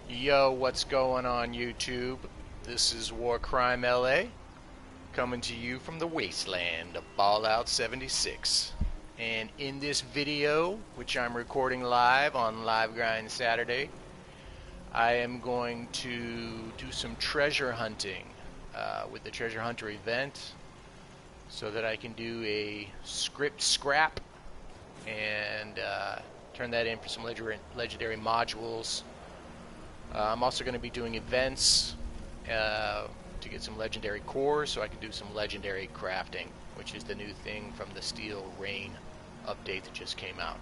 Yo, what's going on YouTube? This is WarCrimeLA coming to you from the wasteland of Fallout 76. And in this video, which I'm recording live on Live Grind Saturday, I am going to do some treasure hunting with the treasure hunter event so that I can do a script scrap and turn that in for some legendary modules. I'm also going to be doing events to get some legendary cores so I can do some legendary crafting, which is the new thing from the Steel Rain update that just came out.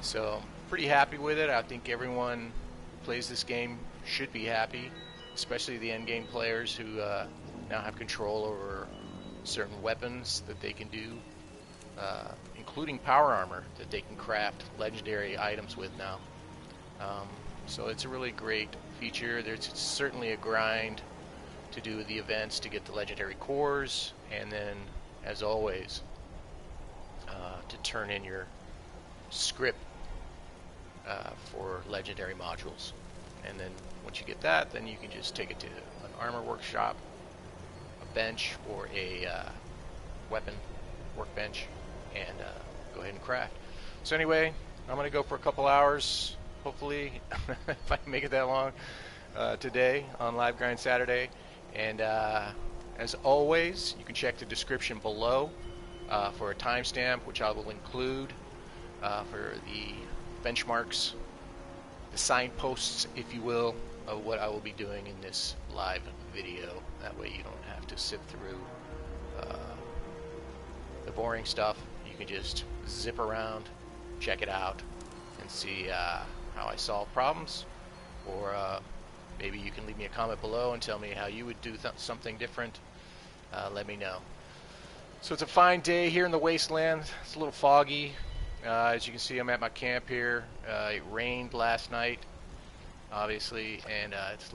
So I'm pretty happy with it. I think everyone who plays this game should be happy, especially the endgame players who now have control over certain weapons that they can do, including power armor that they can craft legendary items with now. So it's a really great feature. There's certainly a grind to do the events to get the legendary cores, and then, as always, to turn in your script for legendary modules. And then once you get that, then you can just take it to an armor workshop, a bench, or a weapon workbench, and go ahead and craft. So anyway, I'm going to go for a couple hours. Hopefully, if I can make it that long today on Live Grind Saturday. And as always, you can check the description below for a timestamp, which I will include for the benchmarks, the signposts, if you will, of what I will be doing in this live video. That way you don't have to sift through the boring stuff. You can just zip around, check it out, and see how I solve problems, or maybe you can leave me a comment below and tell me how you would do something different. Let me know. So it's a fine day here in the wasteland. It's a little foggy. As you can see, I'm at my camp here. It rained last night, obviously, and it's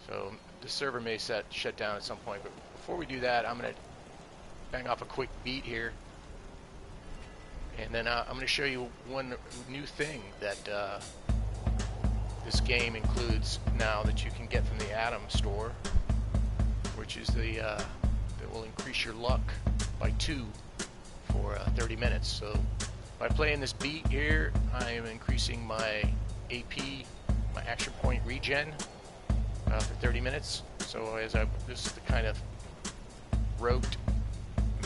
so the server may shut down at some point, but before we do that, I'm going to bang off a quick beat here. And then I'm going to show you one new thing that this game includes now that you can get from the Atom store, which is that will increase your luck by 2 for 30 minutes. So by playing this beat here, I am increasing my AP, my action point regen for 30 minutes. So this is the kind of rote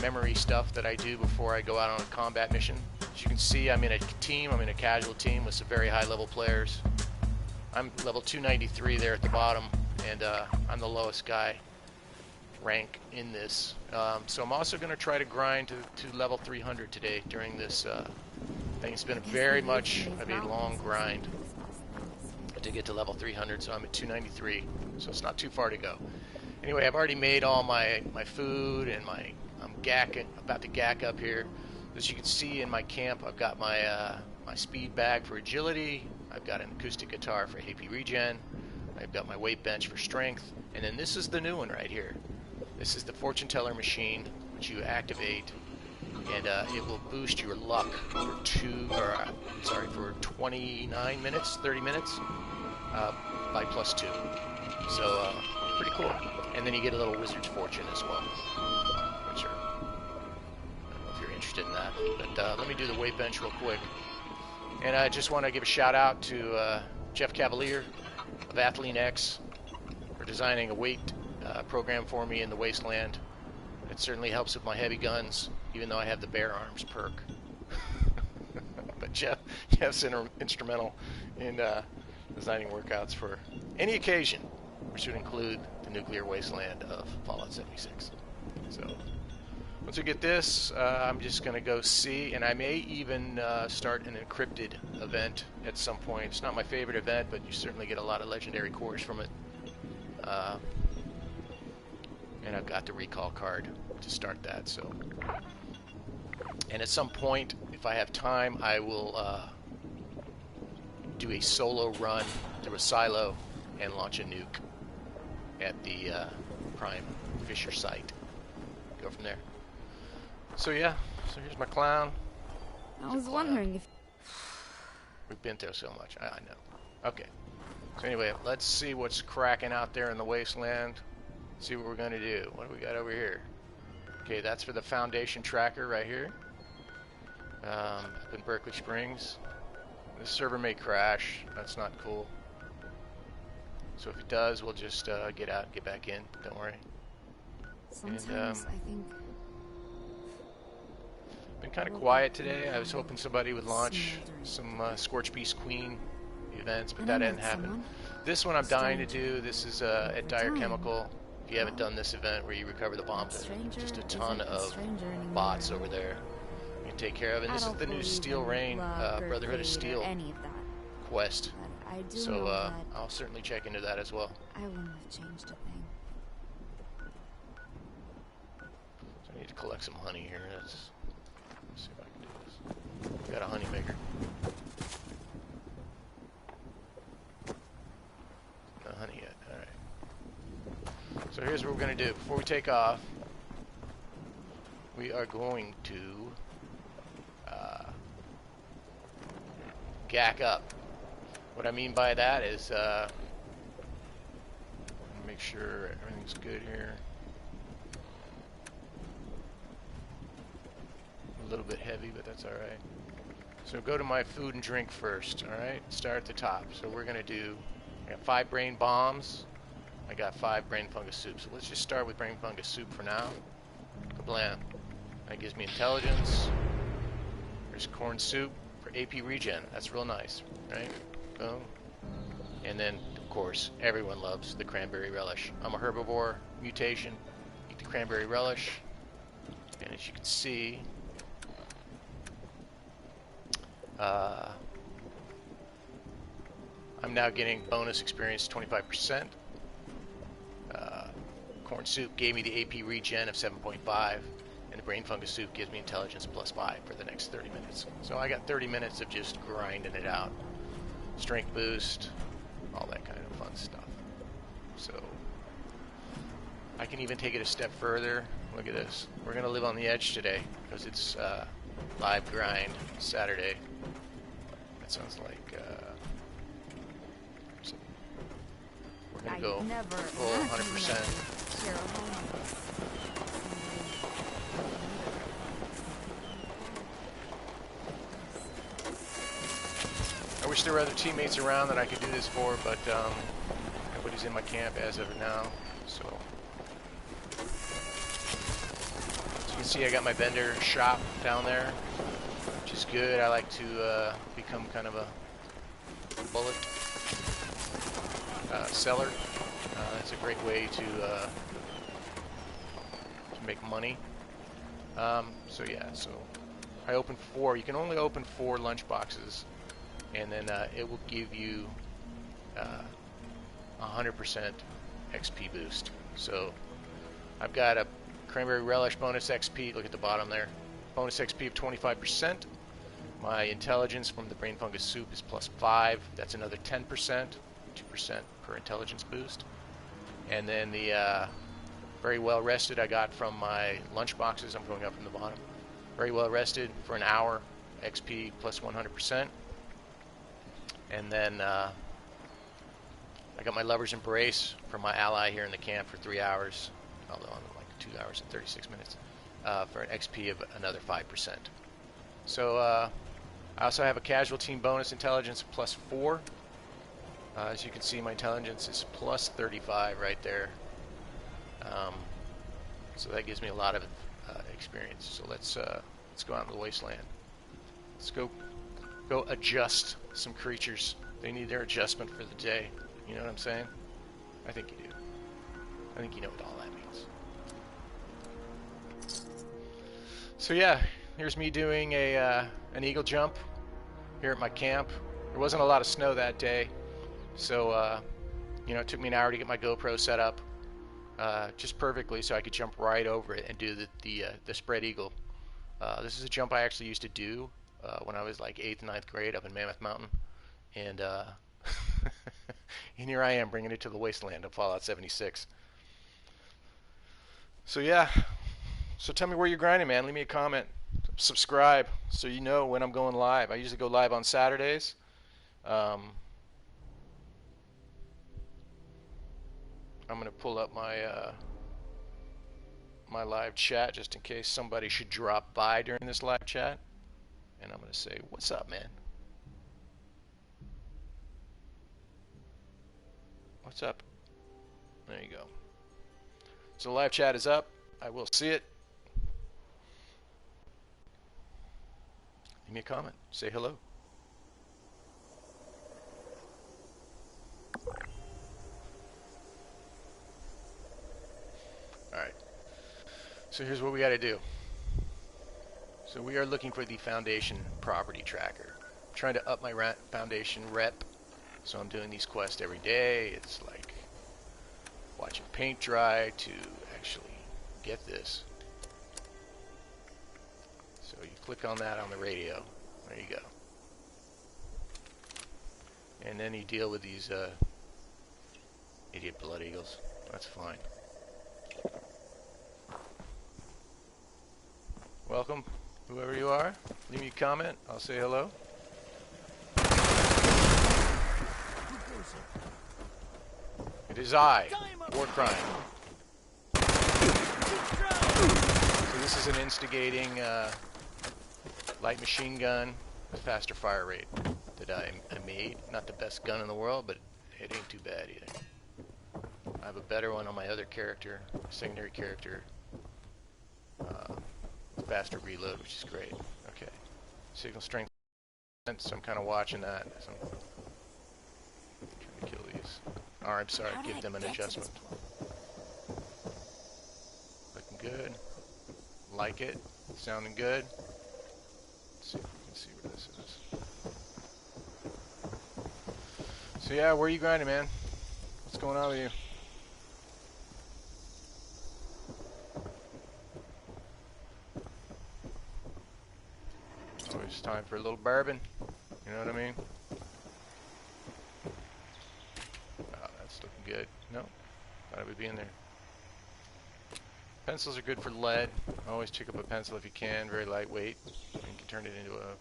memory stuff that I do before I go out on a combat mission. As you can see, I'm in a team. I'm in a casual team with some very high level players. I'm level 293 there at the bottom, and I'm the lowest guy rank in this. So I'm also going to try to grind to level 300 today during this thing. It's been very much of a long grind to get to level 300, so I'm at 293, so it's not too far to go. Anyway, I've already made all my food, and I'm about to gack up here. As you can see in my camp, I've got my my speed bag for agility. I've got an acoustic guitar for AP regen. I've got my weight bench for strength, and then this is the new one right here. This is the fortune teller machine, which you activate, and it will boost your luck for 29 minutes, 30 minutes by +2. So pretty cool. And then you get a little wizard's fortune as well, which are, I don't know if you're interested in that, but let me do the weight bench real quick. And I just want to give a shout out to Jeff Cavalier of Athlean X for designing a weight program for me in the wasteland. It certainly helps with my heavy guns, even though I have the bare arms perk. But Jeff's instrumental in designing workouts for any occasion, which would include the nuclear wasteland of Fallout 76. So once we get this, I'm just going to go see, and I may even start an encrypted event at some point. It's not my favorite event, but you certainly get a lot of legendary cores from it. And I've got the recall card to start that. So, and at some point, if I have time, I will do a solo run through a silo and launch a nuke at the Prime Fisher site. Go from there. So yeah, so here's my clown. I was wondering if... We've been through so much. I know. Okay. So anyway, let's see what's cracking out there in the wasteland. See what we're going to do. What do we got over here? Okay, that's for the foundation tracker right here. Up in Berkeley Springs. This server may crash. That's not cool. So if it does, we'll just get out and get back in. Don't worry. Sometimes I think... Been kind of quiet today. I was hoping somebody would launch some Scorched Beast Queen events, but that didn't happen. This one I'm dying to do. This is at Dire Chemical. If you haven't done this event where you recover the bombs, just a ton of bots over there you can take care of. And this is the new Steel Rain Brotherhood of Steel quest. So I'll certainly check into that as well. I wouldn't have changed a thing. So I need to collect some honey here. Let's see if I can do this. Got a honey maker. No honey yet. Alright. So here's what we're going to do. Before we take off, we are going to gack up. What I mean by that is make sure everything's good here. A little bit heavy, but that's alright. So go to my food and drink first, alright? Start at the top. So we're going to do, I got 5 brain bombs. I got 5 brain fungus soup. So let's just start with brain fungus soup for now. Kablam. That gives me intelligence. There's corn soup for AP regen. That's real nice, right? Boom. And then, of course, everyone loves the cranberry relish. I'm a herbivore mutation. Eat the cranberry relish. And as you can see, I'm now getting bonus experience 25%. Corn soup gave me the AP regen of 7.5, and the brain fungus soup gives me intelligence plus 5 for the next 30 minutes. So I got 30 minutes of just grinding it out. Strength boost, all that kind of fun stuff. So I can even take it a step further. Look at this. We're going to live on the edge today because it's live grind Saturday. That sounds like we're going to go full 100%. I wish there were other teammates around that I could do this for, but nobody's in my camp as of now. So as you can see, I got my vendor shop down there, which is good. I like to become kind of a bullet seller. That's a great way to make money. So yeah, so I opened 4. You can only open 4 lunch boxes, and then it will give you 100% XP boost. So I've got a cranberry relish bonus XP. Look at the bottom there. Bonus XP of 25%. My intelligence from the brain fungus soup is plus 5. That's another 10%. 2% per intelligence boost. And then the very well rested I got from my lunch boxes. I'm going up from the bottom. Very well rested for an hour. XP plus 100%. And then I got my lover's embrace from my ally here in the camp for 3 hours, although I'm like 2 hours and 36 minutes, for an XP of another 5%. So I also have a casual team bonus intelligence of plus 4. As you can see, my intelligence is plus 35 right there. So that gives me a lot of experience. So let's go out in the wasteland. Let's go adjust some creatures. They need their adjustment for the day. You know what I'm saying? I think you do. I think you know what all that means. So yeah, here's me doing an eagle jump here at my camp. There wasn't a lot of snow that day, so you know, it took me an hour to get my GoPro set up just perfectly so I could jump right over it and do the spread eagle. This is a jump I actually used to do when I was like 8th, 9th grade up in Mammoth Mountain, and and here I am bringing it to the wasteland of Fallout 76. So yeah, so tell me where you're grinding, man. Leave me a comment, subscribe, so you know when I'm going live. I usually go live on Saturdays, I'm gonna pull up my my live chat just in case somebody should drop by during this live chat, and I'm gonna say, "What's up, man? What's up?" There you go. So the live chat is up. I will see it. Leave me a comment. Say hello. Alright. So here's what we got to do. So we are looking for the foundation property tracker. I'm trying to up my foundation rep. So I'm doing these quests every day. It's like watching paint dry to actually get this. So you click on that on the radio. There you go. And then you deal with these idiot blood eagles. That's fine. Welcome, whoever you are. Leave me a comment. I'll say hello. It is I, WarCrime. So this is an instigating light machine gun with faster fire rate that I made. Not the best gun in the world, but it ain't too bad either. I have a better one on my other character, secondary character. Faster reload, which is great. Okay. Signal strength, so I'm kind of watching that. So I'm trying to kill these. Or I'm sorry, give them an adjustment. Looking good. Like it. Sounding good. Let's see if we can see where this is. So yeah, where are you grinding, man? What's going on with you? Always time for a little bourbon. You know what I mean? Oh, that's looking good. No, thought it would be in there. Pencils are good for lead. Always pick up a pencil if you can. Very lightweight. You can turn it into a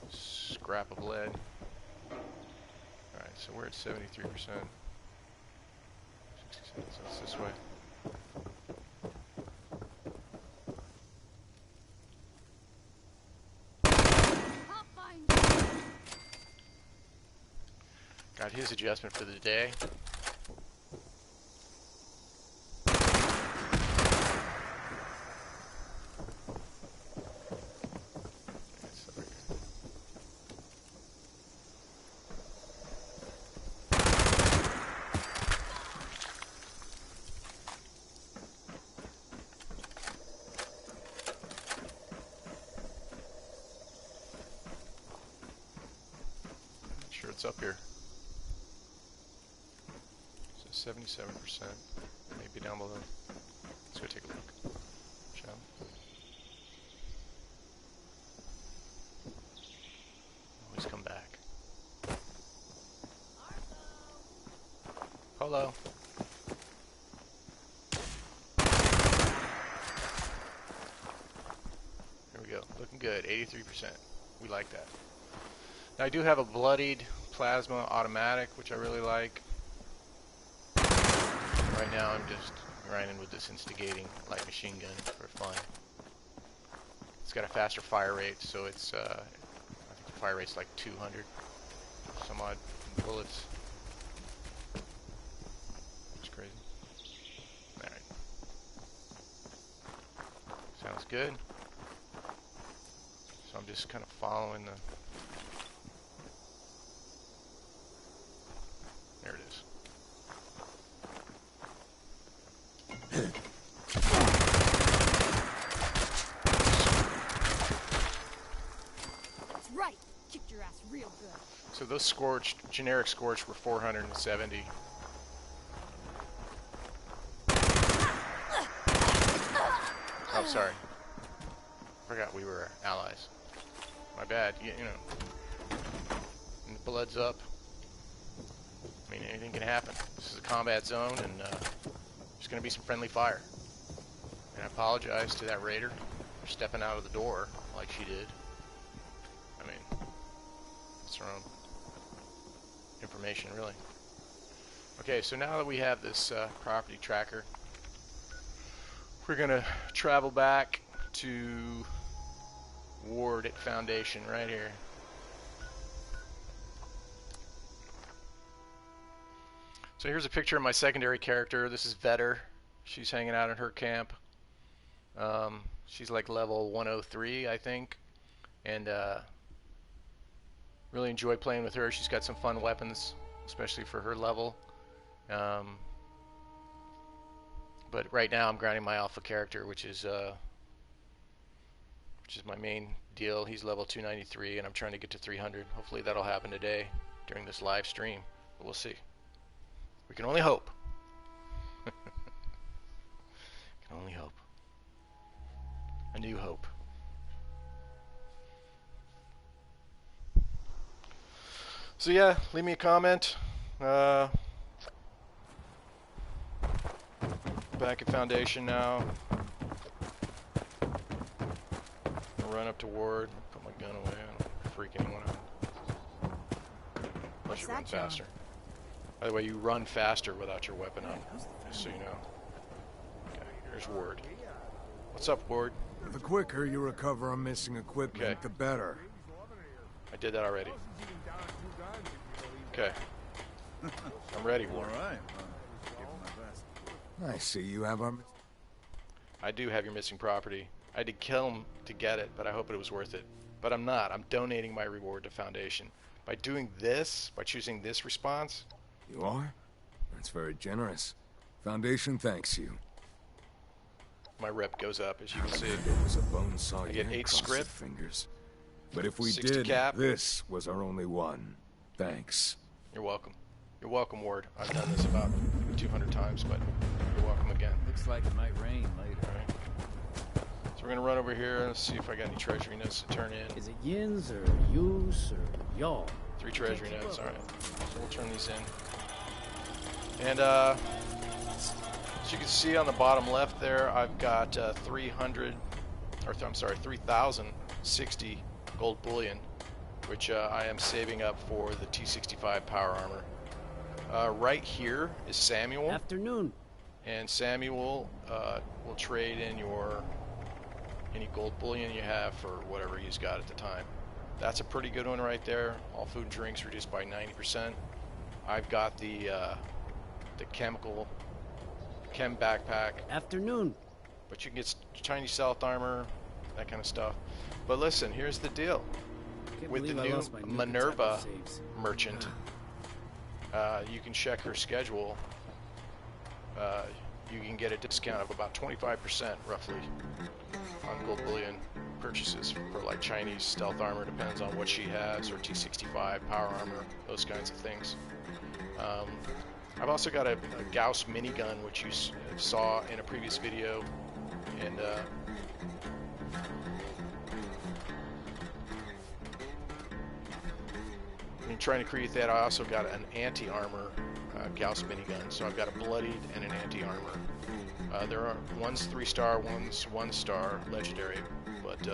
scrap of lead. Alright, so we're at 73%. 67, so it's this way. Got his adjustment for the day. Sure, it's up here. 77%, maybe down below. Let's go take a look, shall we? Always come back. Hello. There we go, looking good, 83%. We like that. Now I do have a bloodied plasma automatic, which I really like. Right now I'm just grinding with this instigating light machine gun for fun. It's got a faster fire rate, so it's I think the fire rate's like 200 some odd bullets. It's crazy. Alright. Sounds good. So I'm just kind of following the... There it is. Right, kicked your ass real good. So those Scorched, generic Scorched, were 470. Oh, sorry. Forgot we were allies. My bad. You know. And the blood's up. I mean, anything can happen. This is a combat zone, and there's going to be some friendly fire. And I apologize to that raider for stepping out of the door like she did. I mean, what's from information, really. Okay, so now that we have this property tracker, we're going to travel back to Ward at Foundation right here. So here's a picture of my secondary character. This is Vetter. She's hanging out in her camp. She's like level 103, I think. And really enjoy playing with her. She's got some fun weapons, especially for her level. But right now I'm grinding my alpha character, which is my main deal. He's level 293, and I'm trying to get to 300. Hopefully that'll happen today during this live stream. But we'll see. We can only hope. Can only hope. A new hope. So yeah, leave me a comment. Back at Foundation now. I'll run up to Ward. Put my gun away. I don't freak anyone out. Unless you run faster. By the way, you run faster without your weapon up, just so you know. Okay, here's Ward. What's up, Ward? The quicker you recover on missing equipment, the better. I did that already. Okay. I'm ready, Ward. All right. I see you have our... I do have your missing property. I had to kill him to get it, but I hope it was worth it. But I'm not. I'm donating my reward to Foundation. By doing this, by choosing this response... You are? That's very generous. Foundation thanks you. My rep goes up, as you can see. It was a bone saw. I get 8 scrip. Fingers. But if we 60 did, cap. this was our only one. Thanks. You're welcome. You're welcome, Ward. I've done this about 200 times, but you're welcome again. Looks like it might rain later. All right. So we're going to run over here and see if I got any treasury notes to turn in. Is it yins or yous or y'all? 3 treasury notes, alright. So we'll turn these in. And as you can see on the bottom left there, I've got 3,060 gold bullion, which I am saving up for the T65 power armor. Right here is Samuel. Afternoon. And Samuel will trade in any gold bullion you have for whatever he's got at the time. That's a pretty good one right there. All food and drinks reduced by 90%. I've got the C.A.M.P backpack. Afternoon. But you can get Chinese stealth armor, that kind of stuff. But listen, here's the deal. With the new Minerva merchant, you can check her schedule. You can get a discount of about 25% roughly on gold bullion purchases for like Chinese stealth armor, depends on what she has, or T65 power armor, those kinds of things. I've also got a Gauss Minigun, which you saw in a previous video, and in trying to create that, I also got an anti-armor Gauss Minigun, so I've got a bloodied and an anti-armor. There are one's 3-star, one's 1-star legendary, but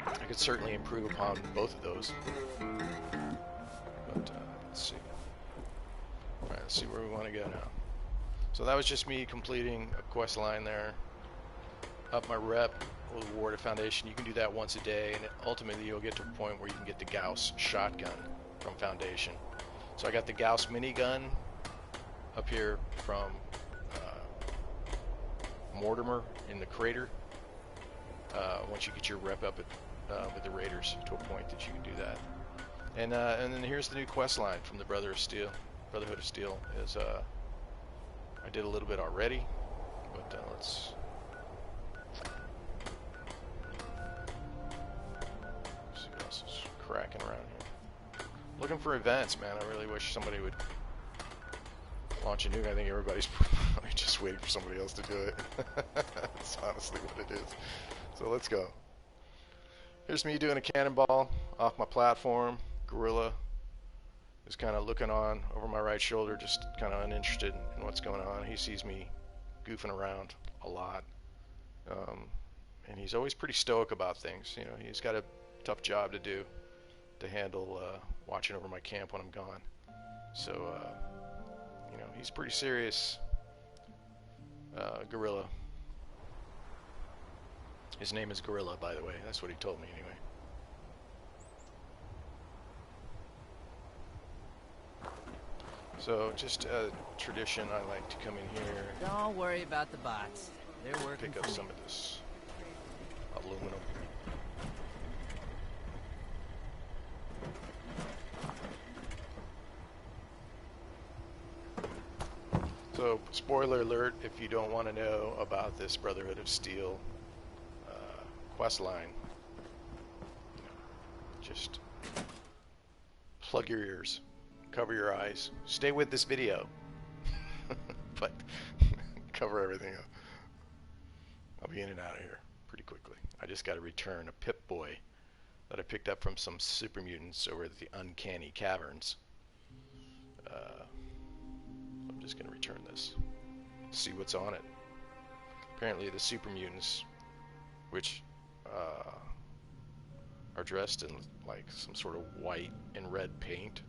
I could certainly improve upon both of those. But let's see. Alright, let's see where we want to go now. So that was just me completing a quest line there. Up my rep with Ward of Foundation. You can do that once a day, and ultimately you'll get to a point where you can get the Gauss shotgun from Foundation. So I got the Gauss Minigun up here from Mortimer in the crater. Once you get your rep up with the Raiders to a point that you can do that. And then here's the new quest line from the Brotherhood of Steel. Is I did a little bit already, but let's see what else is cracking around here. Looking for events, man. I really wish somebody would launch a nuke. I think everybody's probably just waiting for somebody else to do it. That's honestly what it is. So let's go. Here's me doing a cannonball off my platform. Gorilla is kind of looking on over my right shoulder, just kind of uninterested in what's going on. He sees me goofing around a lot. And he's always pretty stoic about things. You know, he's got a tough job to do. to handle watching over my camp when I'm gone. So, you know, he's pretty serious gorilla. His name is Gorilla, by the way. That's what he told me anyway. So, just a tradition, I like to come in here. Don't worry about the bots. They're working. Pick up some of this aluminum. So, spoiler alert if you don't want to know about this Brotherhood of Steel quest line. You know, just plug your ears, cover your eyes, stay with this video, but cover everything up. I'll be in and out of here pretty quickly. I just got to return a Pip-Boy that I picked up from some super mutants over at the Uncanny Caverns. I'm just going to return this, see what's on it. Apparently the super mutants, which are dressed in like some sort of white and red paint.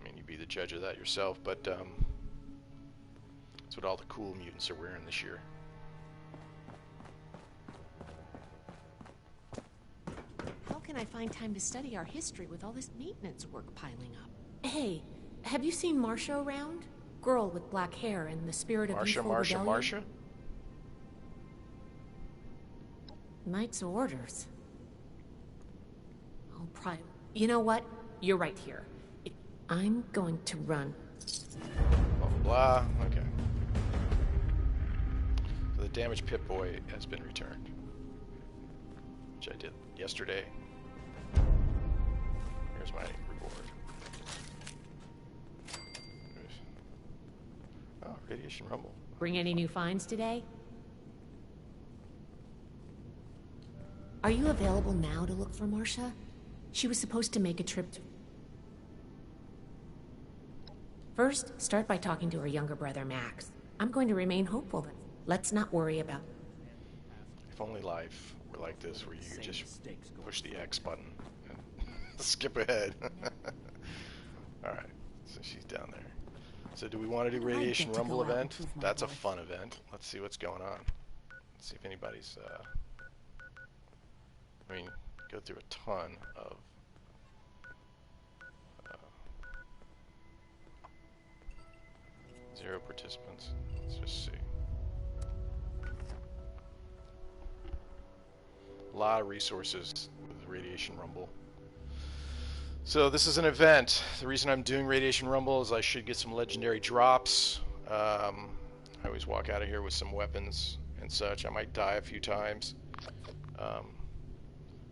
I mean, you be the judge of that yourself, but that's what all the cool mutants are wearing this year. How can I find time to study our history with all this maintenance work piling up? Hey, have you seen Marsha around? Girl with black hair and the spirit of youthful rebellion? Marsha? Knight's orders. I'll probably... You know what? You're right here. I'm going to run. Blah, blah, blah. Okay. So the damaged Pip-Boy has been returned, which I did yesterday. Here's my reward. Oh, radiation rumble. Bring any new finds today? Are you available now to look for Marsha? She was supposed to make a trip to... First, start by talking to her younger brother, Max. I'm going to remain hopeful, but let's not worry about... If only life were like this, where you could just push the X button and skip ahead. Alright, so she's down there. So do we want to do Radiation Rumble event? That's a fun event. Let's see what's going on. Let's see if anybody's... I mean, go through a ton of... Zero participants. Let's just see. A lot of resources with Radiation Rumble. So this is an event. The reason I'm doing Radiation Rumble is I should get some legendary drops. I always walk out of here with some weapons and such. I might die a few times.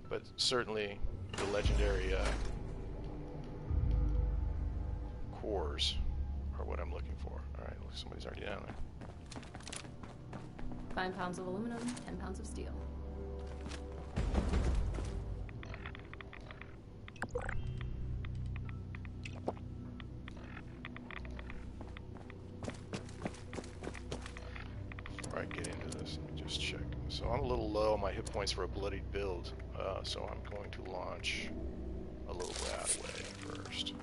But certainly the legendary cores are what I'm looking for. Alright, look, somebody's already down there. 5 pounds of aluminum, 10 pounds of steel. Before I get into this, let me just check. So I'm a little low on my hit points for a bloodied build, so I'm going to launch a little that way first.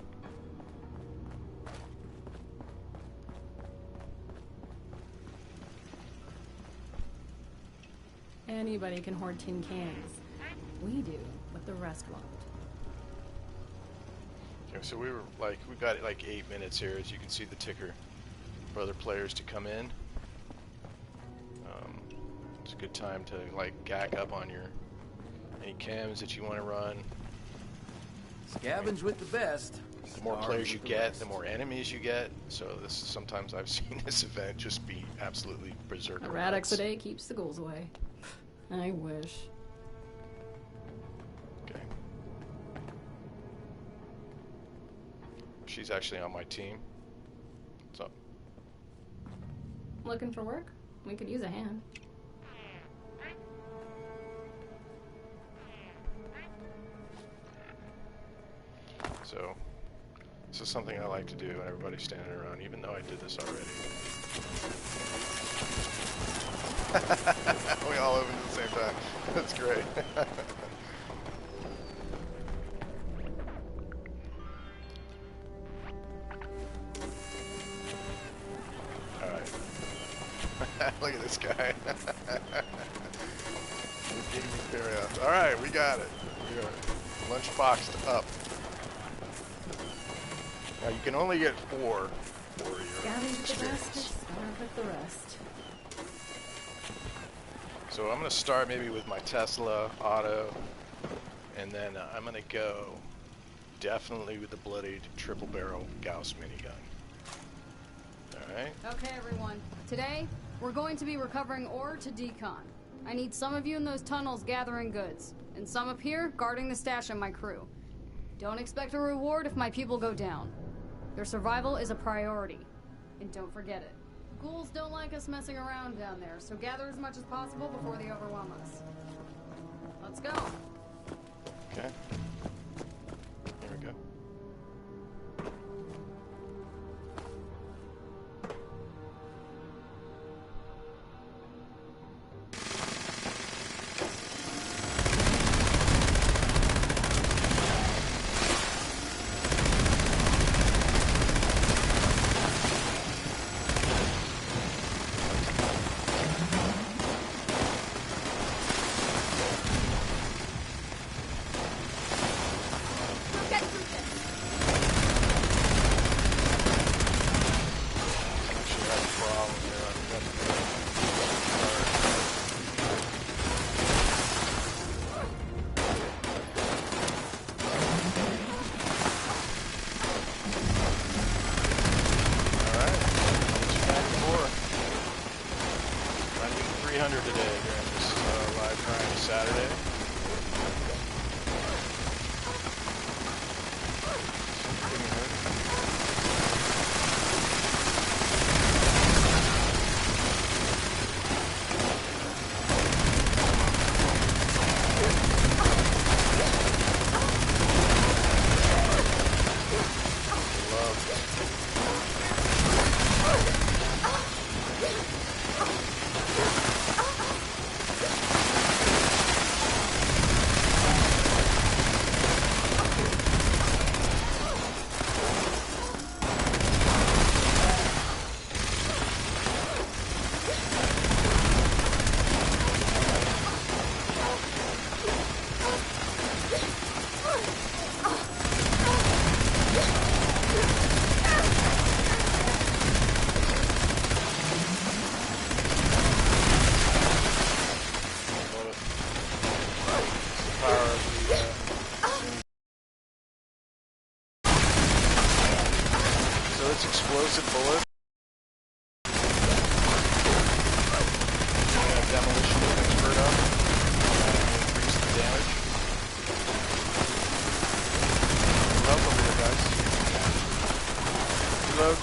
Anybody can hoard tin cans. We do, but the rest won't. Okay, so we got like 8 minutes here, as you can see the ticker for other players to come in. It's a good time to like gack up on your any cams that you want to run. Scavenge with the best. The more players you get, the more enemies you get. So this sometimes I've seen this event just be absolutely berserker. A Radix a day keeps the ghouls away. I wish. Okay. She's actually on my team. What's up? Looking for work? We could use a hand. So, this is something I like to do when everybody's standing around, even though I did this already. We all opened at the same time. That's great. Alright. Look at this guy. Alright, we got it. We are lunchboxed up. Now you can only get 4 for your Scavenge the experience. best, starve with the rest. So I'm going to start maybe with my Tesla auto, and then I'm going to go definitely with the bloodied triple barrel Gauss minigun. Alright? Okay, everyone. Today, we're going to be recovering ore to decon. I need some of you in those tunnels gathering goods, and some up here guarding the stash of my crew. Don't expect a reward if my people go down. Their survival is a priority. And don't forget it. Ghouls don't like us messing around down there, so gather as much as possible before they overwhelm us. Let's go. Okay. Here we go. Explosive bullet. Demolition expert up. Increase the damage. Help over here, guys. Reload.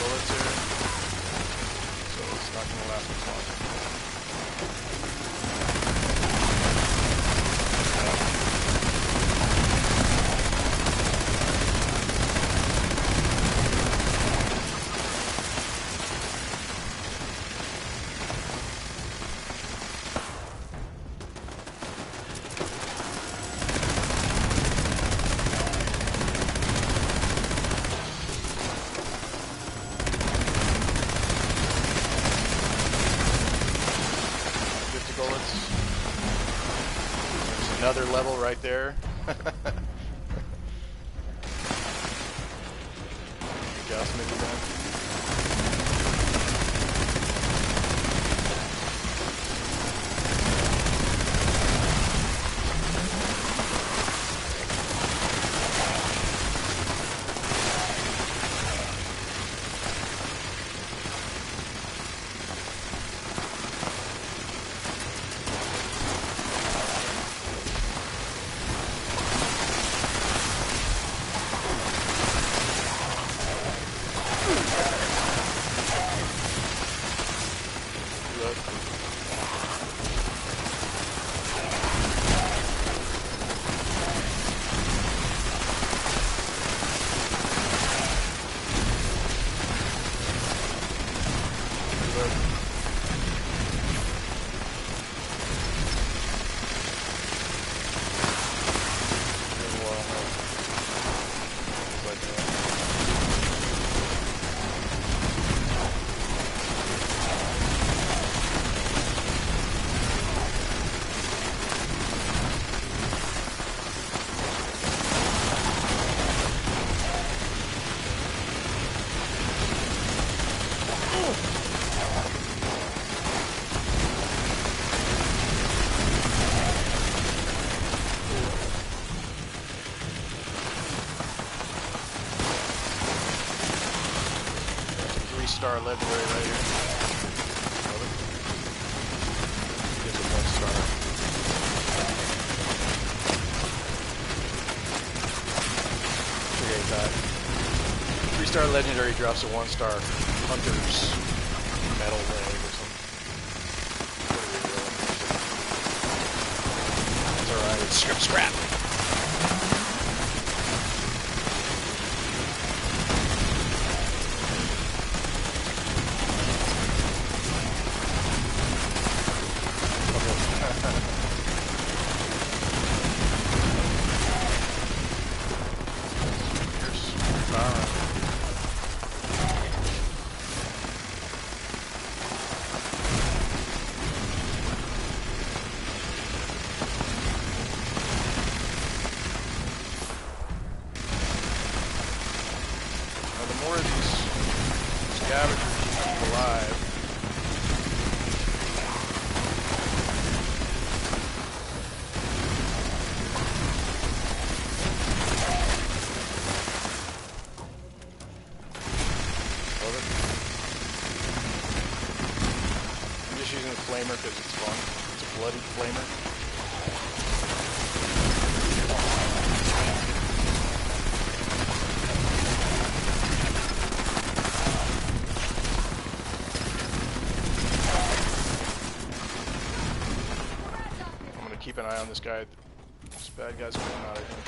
bullets here, so it's not going to last as long. Another level right there. Gauss Minigun. Star legendary right here. Gives it 1 star. Forget that. 3-star legendary drops a 1-star hunter's metal leg or something. It's alright, it's scrip scrap. Because it's fun. It's a bloody flamer. I'm gonna keep an eye on this guy. This bad guy's coming out, I think.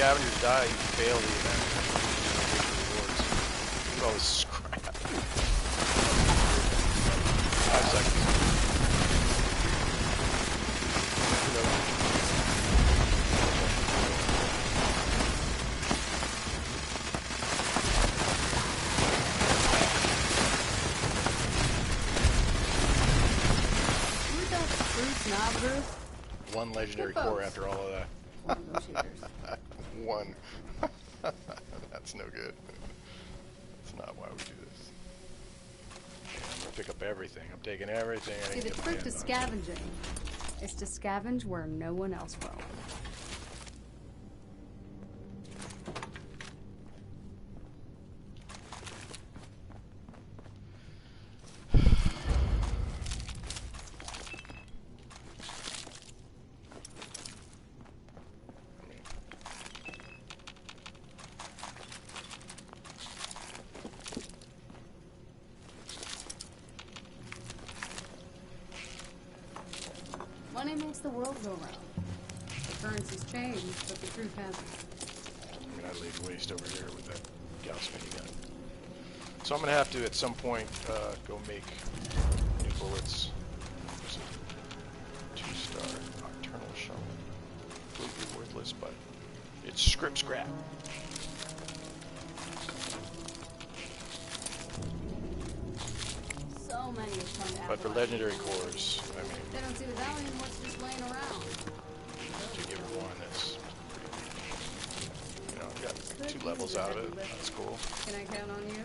scavengers die, you fail the event. Look at all this scrap. 5 seconds. One legendary core after all of that. One. That's no good. That's not why we do this. Okay, I'm gonna pick up everything. I'm taking everything. See, the trick to scavenging is to scavenge where no one else will. Money makes the world go round. The currency's changed, but the truth hasn't. I'm gonna leave waste over here with that Gauss Minigun. So I'm gonna have to, at some point, go make new bullets. There's a 2-star nocturnal shell. Completely worthless, but it's scrip scrap. So many have come to But for Appalachia. legendary cores, I mean, They don't see the value in what's just laying around. to give her one that's pretty, you know, got 2 levels out of it. That's cool. Can I count on you?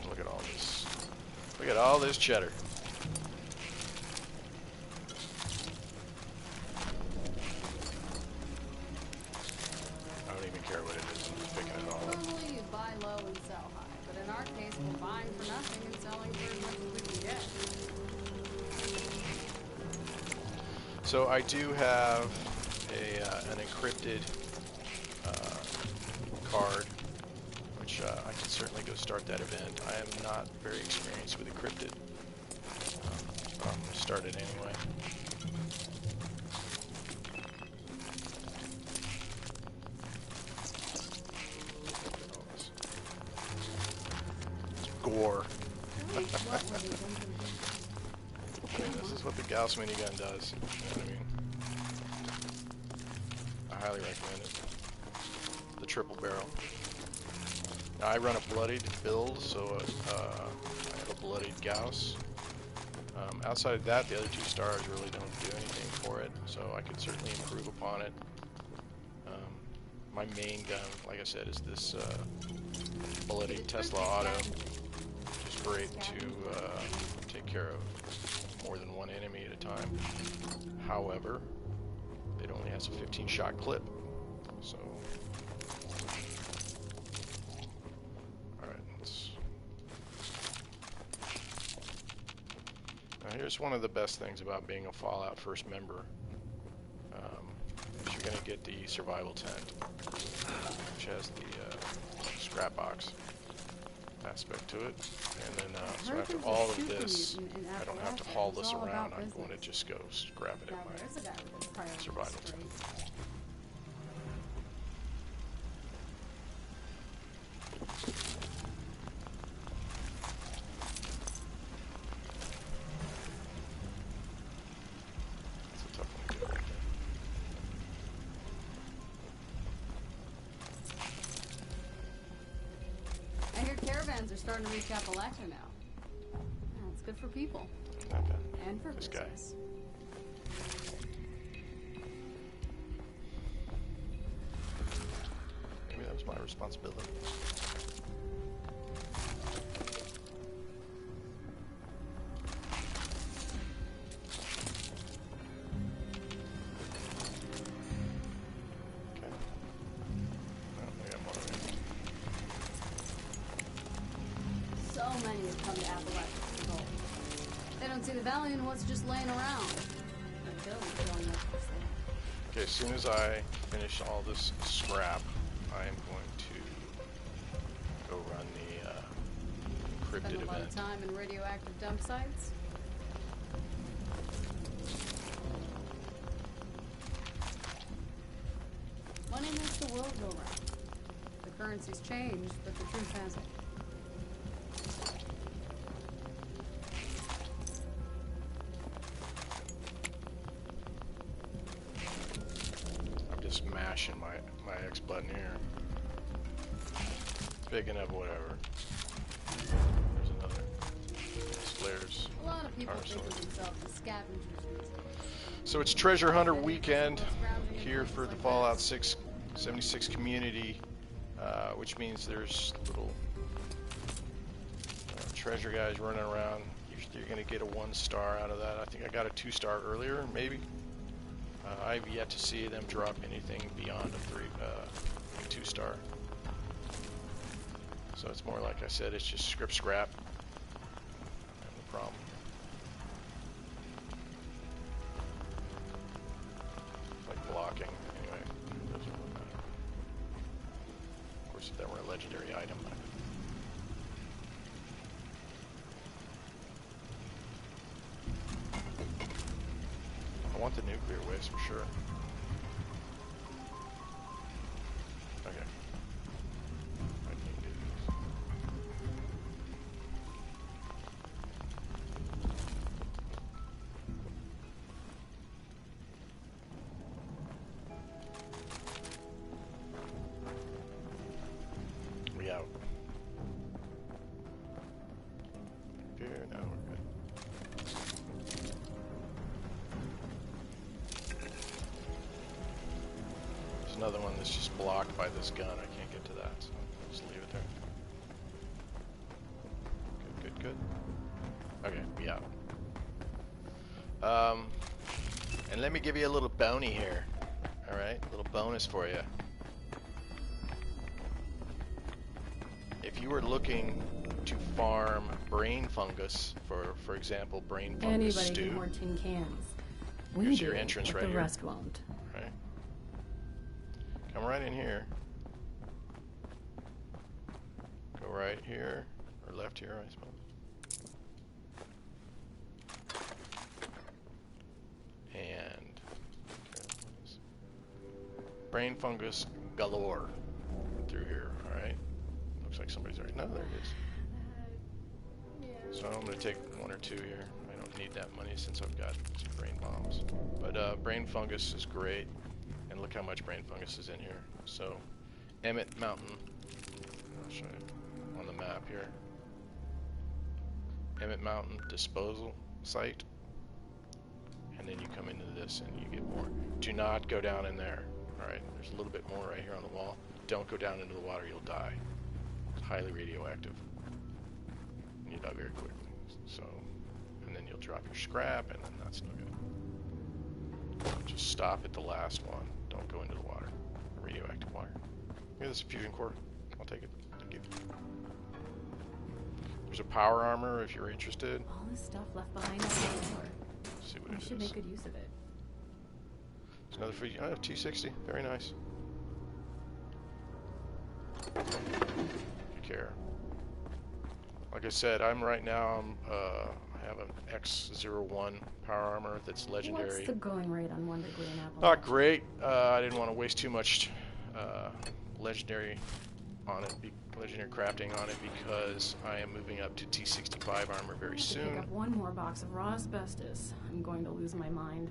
Look at all this. Look at all this cheddar. I don't even care what it is. I'm just picking it all up. Normally you buy low and sell high, but in our case we're buying for nothing and selling for as much as we can get. So I do have an encrypted card, which I can certainly go start that event. I am not very experienced with encrypted. I'm going to start it anyway. Gore. This is what the Gauss Minigun does. You know what I mean? I highly recommend it. The triple barrel. Now I run a bloodied build, so I have a bloodied Gauss. Outside of that, the other 2 stars really don't do anything for it, so I could certainly improve upon it. My main gun, like I said, is this bloodied Tesla Auto, which is great to take care of more than one enemy at a time. However, it only has a 15-shot clip, so... Alright, let's... Now here's one of the best things about being a Fallout first member. Is you're going to get the survival tent, which has the scrap box aspect to it. And then, so after all of this, I don't have to haul this around. I'm going to just go grab it at my survival tent. That's a tough one to get right there. I hear caravans are starting to reach Appalachia now. Yeah, it's good for people. Not bad. And for This guy. business. Maybe that was my responsibility. Okay. Oh, I got more of it. So many have come to Appalachia for gold. They don't see the value in what's just laying around. Until it's going up for sale. Okay, as soon as I finish all this scrap, I am going to go run the Spend encrypted a lot event. of time in radioactive dump sites. go round. The currency's changed, but the truth hasn't. I'm just mashing my X button here. Big enough, whatever. There's another. Flares. A lot of people think of themselves as scavengers these days. So it's Treasure Hunter weekend here for the Fallout 76 community, which means there's little treasure guys running around. You're going to get a 1-star out of that. I think I got a 2-star earlier, maybe. I've yet to see them drop anything beyond a 2-star. So it's more like I said, it's just script scrap. No problem. Like blocking, anyway. Doesn't really matter. Of course, if that were a legendary item. I want the nuclear waste for sure. Okay. I can do this. We out. Here, now we're good. There's another one that's just blocked by this gun. I can't get to that, so I'll just leave it there. Good, good, good. Okay, we out. And let me give you a little bounty here. Alright, a little bonus for you. If you were looking to farm brain fungus, for example, brain fungus Anybody stew. can hoard tin cans. We Here's do, your entrance but right the here. rest won't. Right. Come right in here. Go right here, or left here, I suppose. And brain fungus galore through here. All right. Looks like somebody's already. No, there it is. So I'm going to take 1 or 2 here. I don't need that money since I've got some brain bombs. But brain fungus is great. And look how much brain fungus is in here. So, Emmett Mountain. I'll show you on the map here. Emmett Mountain disposal site. And then you come into this and you get more. Do not go down in there. Alright, there's a little bit more right here on the wall. Don't go down into the water, you'll die. It's highly radioactive. And you die very quickly. So, and then you'll drop your scrap, and then that's no good. Just stop at the last one. Don't go into the water. Radioactive water. Here, this is a fusion core. I'll take it. Thank you. There's a power armor if you're interested. All this stuff left behind on the floor. Let's see what I it should is. make good use of it. It's another free. Oh, T60. Very nice. If you care. Like I said, I'm right now. I have an X01 power armor that's legendary. What's the going rate on 1 degree in apple? Not great. I didn't want to waste too much legendary on it, legendary crafting on it, because I am moving up to T65 armor very Pick soon. up 1 more box of raw asbestos. I'm going to lose my mind.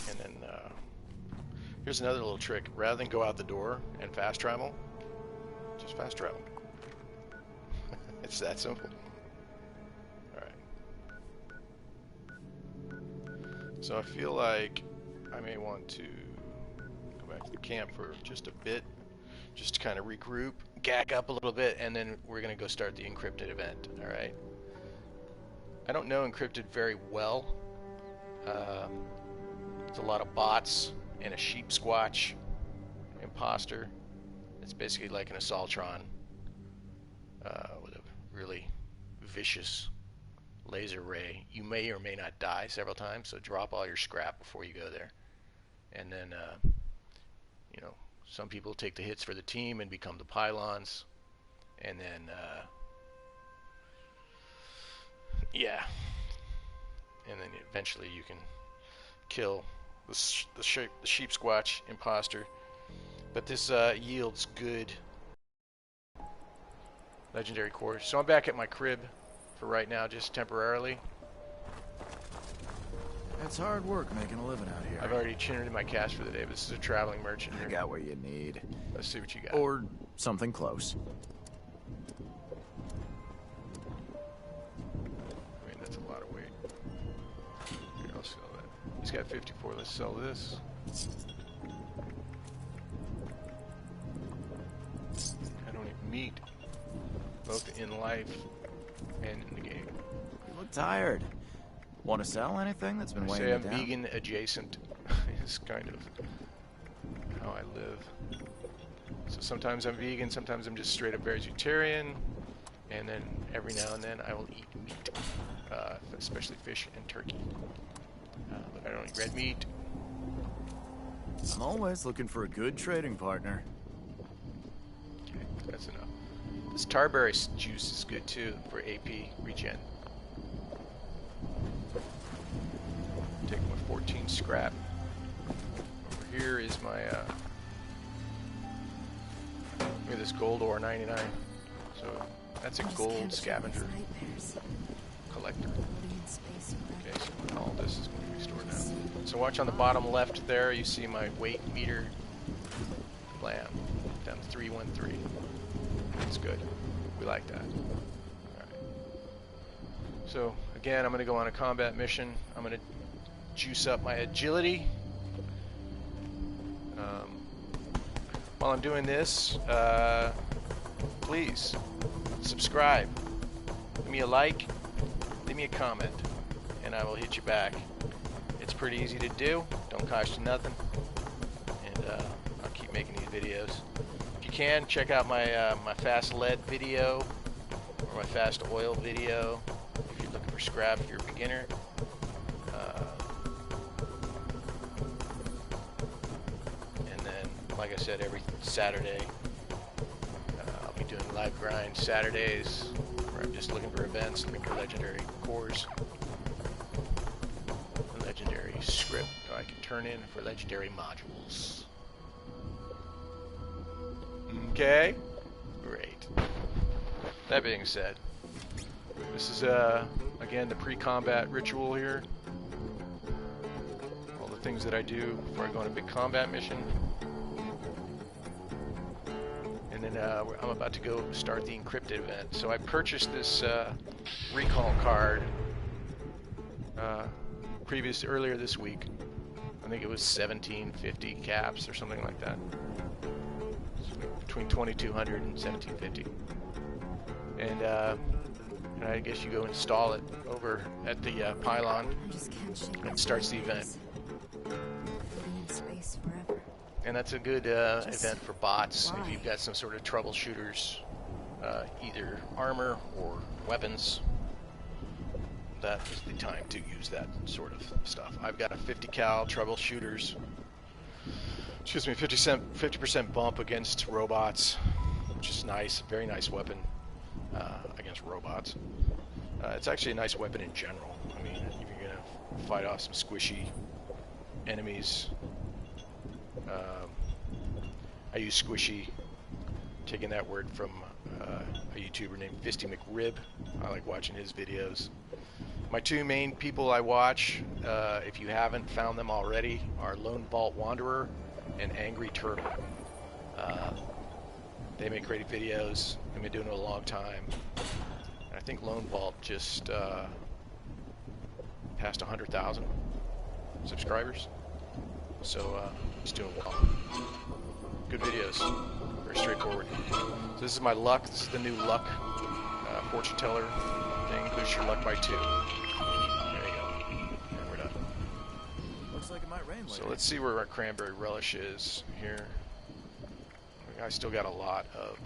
And then here's another little trick. Rather than go out the door and fast travel, just fast travel. It's that simple. So I feel like I may want to go back to the camp for just a bit, just to kind of regroup, gack up a little bit, and then we're going to go start the encrypted event, alright? I don't know encrypted very well. There's a lot of bots and a sheep squatch imposter. It's basically like an assaultron with a really vicious laser ray. You may or may not die several times, so drop all your scrap before you go there. And then, you know, some people take the hits for the team and become the pylons, and then yeah. And then eventually you can kill the sheep squatch imposter. But this yields good legendary cores. So I'm back at my crib for right now, just temporarily. It's hard work making a living out here. I've already generated my cash for the day, but this is a traveling merchant here. I got what you need. Let's see what you got. Or something close. I mean, that's a lot of weight. Here, I'll sell that. He's got 54. Let's sell this. I don't eat meat, both in life and in the game. You look tired. Want to sell anything that's been weighing you down? Say I'm vegan adjacent. It's kind of how I live. So sometimes I'm vegan, sometimes I'm just straight up vegetarian, and then every now and then I will eat meat, especially fish and turkey. But I don't eat red meat. I'm always looking for a good trading partner. Okay, that's enough. This tarberry juice is good too for AP regen. Take my 14 scrap. Over here is my look at this gold ore 99. So that's a gold scavenger collector. Okay, so all this is going to be restored now. So watch on the bottom left there, you see my weight meter. Blam, down to 313. That's good. We like that. Alright. So again, I'm going to go on a combat mission. I'm going to juice up my agility. While I'm doing this, please subscribe, give me a like, leave me a comment, and I will hit you back. It's pretty easy to do, don't cost you nothing, and I'll keep making these videos. If you can, check out my my fast lead video or my fast oil video if you're looking for scrap if you're a beginner. Like I said, every Saturday I'll be doing live grind Saturdays where I'm just looking for events, looking for legendary cores, a legendary script that I can turn in for legendary modules. Okay, great. That being said, this is again the pre-combat ritual here. All the things that I do before I go on a big combat mission. And then I'm about to go start the encrypted event. So I purchased this recall card earlier this week. I think it was 1750 caps or something like that. So between 2200 and 1750. And I guess you go install it over at the Pylon and it starts the event. And that's a good event for bots if you've got some sort of troubleshooters, either armor or weapons. That is the time to use that sort of stuff. I've got a 50 cal troubleshooters. Excuse me, 50% bump against robots, which is nice. Very nice weapon against robots. It's actually a nice weapon in general. I mean, if you're gonna fight off some squishy enemies. I use squishy, taking that word from a YouTuber named Fisty McRib. I like watching his videos. My two main people I watch, if you haven't found them already, are Lone Vault Wanderer and Angry Turtle. They make great videos. They've been doing it a long time. And I think Lone Vault just passed 100,000 subscribers. So he's doing well. Good videos. Very straightforward. So this is my luck. This is the new luck fortune teller thing. Boost your luck by 2. There you go. And we're done. Looks like it might rain later. So let's see where our cranberry relish is here. I still got a lot of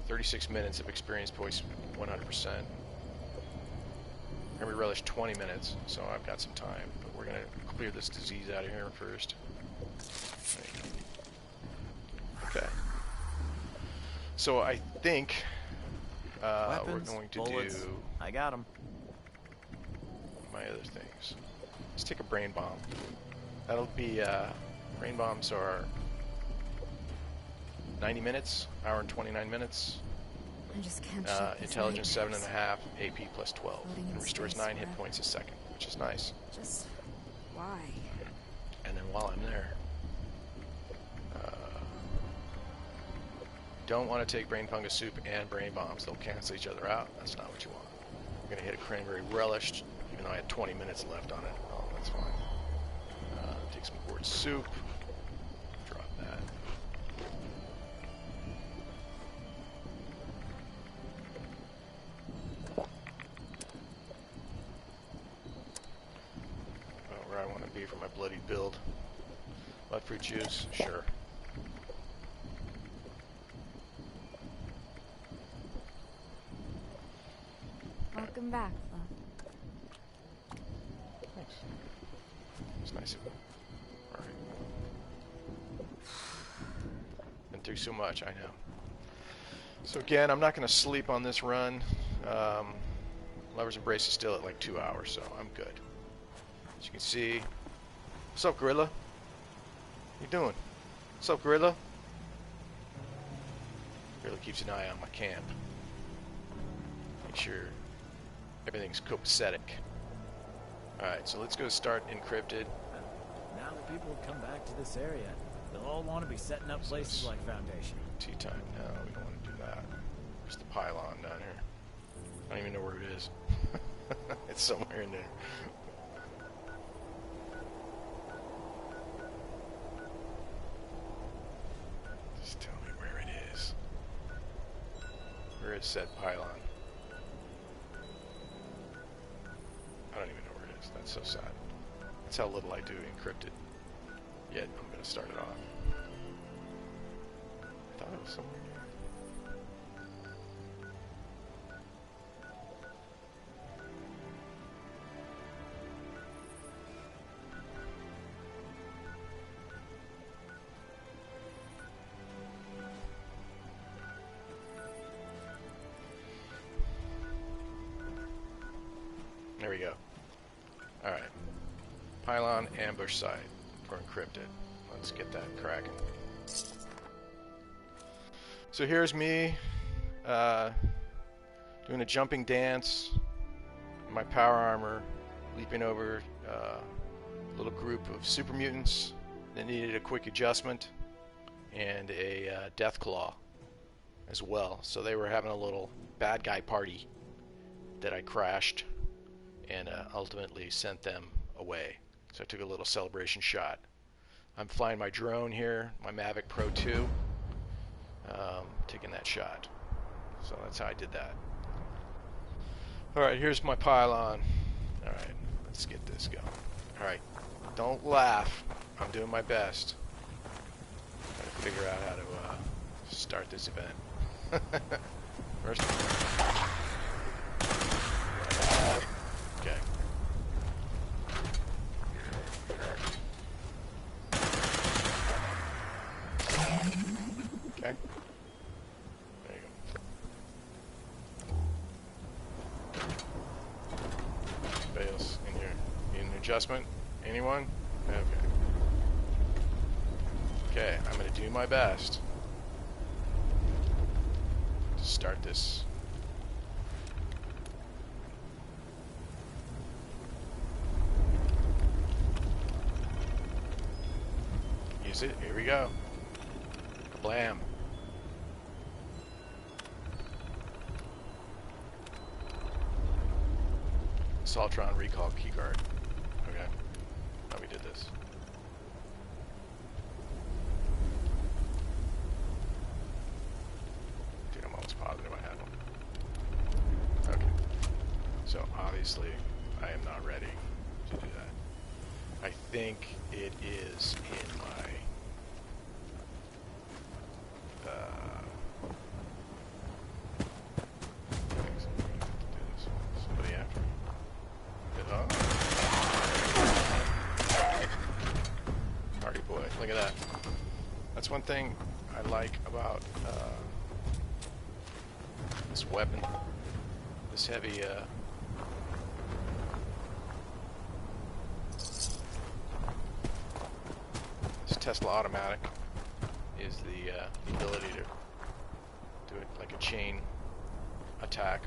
36 minutes of experience points, 100%. Cranberry relish 20 minutes, so I've got some time. But we're gonna clear this disease out of here first. Okay. So I think we're going to bullets. do I got them. my other things. Let's take a brain bomb. That'll be, brain bombs are 90 minutes, hour and 29 minutes. I just can't shake this Intelligence nightmares. 7.5, AP plus 12, Floating in and restores space 9 hit forever. points a second, which is nice. Just why? And then while I'm there, don't want to take brain fungus soup and brain bombs. They'll cancel each other out. That's not what you want. I'm going to hit a cranberry relish, even though I had 20 minutes left on it. Oh, that's fine. Take some gourd soup. Drop that. Oh, where I want to be for my bloody build. Blood fruit juice, sure. Welcome back, love. Thanks. It's nice of you. Alright. Been through so much, I know. So again, I'm not going to sleep on this run. Lover's Embrace is still at like 2 hours, so I'm good. As you can see. What's up, Gorilla? What you doing? What's up, Gorilla? Gorilla keeps an eye on my camp. Make sure everything's copacetic. Alright, so let's go start Encrypted. Now that people have come back to this area, they'll all want to be setting up places like Foundation. Tea time. No, we don't want to do that. There's the Pylon down here. I don't even know where it is. It's somewhere in there. Just tell me where it is. Where is said Pylon? I don't even know where it is. That's so sad. That's how little I do Encrypted. Yet I'm going to start it off. I thought it was somewhere near. There we go. Alright. Pylon ambush site for Encrypted. Let's get that cracking. So here's me doing a jumping dance in my power armor, leaping over a little group of super mutants that needed a quick adjustment and a death claw as well. So they were having a little bad guy party that I crashed and ultimately sent them away. So I took a little celebration shot. I'm flying my drone here, my Mavic Pro 2, taking that shot. So that's how I did that. Alright, here's my Pylon. Alright, let's get this going. Alright, don't laugh. I'm doing my best. Trying to figure out how to start this event. First. Okay. Okay. There you go. Anybody else in here? Need an adjustment? Anyone? Okay. Okay, I'm gonna do my best to start this. Use it. Here we go. Kablam. Saltron recall keyguard. Okay. How we did this. Dude, I'm almost positive I had one. Okay. So obviously I am not ready to do that. I think it is in my somebody after me. Party boy, look at that. That's one thing I like about this weapon. This heavy, this Tesla automatic is the ability to do it like a chain attack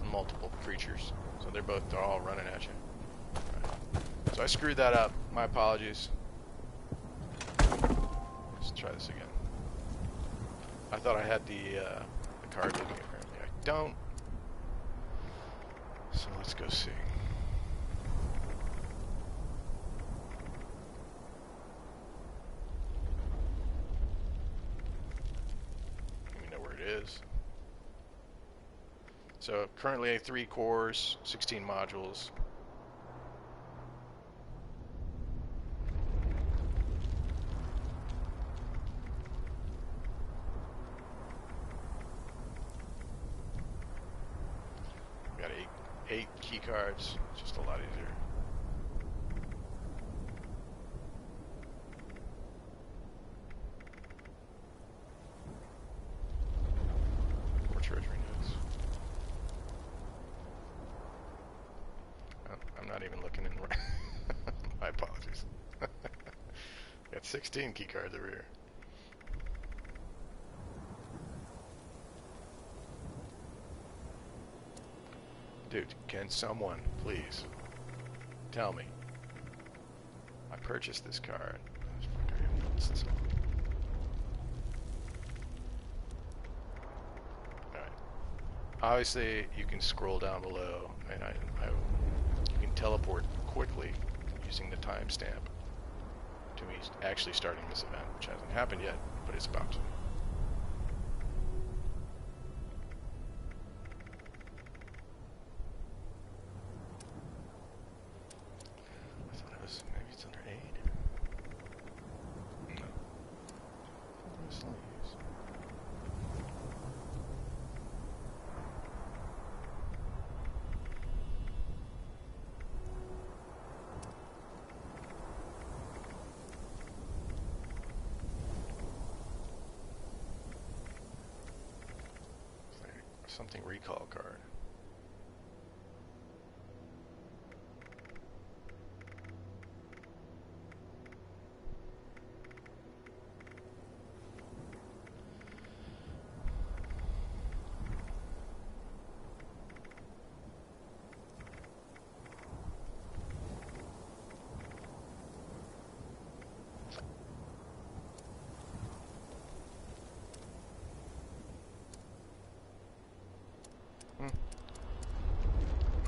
on multiple creatures. So they're all running at you. Right. So I screwed that up. My apologies. Let's try this again. I thought I had the card with me. Apparently I don't. So let's go see. Let me know where it is. So currently 3 cores, 16 modules. We got 8 key cards, just a lot easier. More treasury notes. I'm not even looking in. My apologies. Got 16 key cards over here. Dude, can someone please tell me? I purchased this card. Alright. Obviously, you can scroll down below, and you can teleport quickly using the timestamp to me actually starting this event, which hasn't happened yet, but it's about to. Maybe it's under aid. No. Miscellaneous. Something recall card.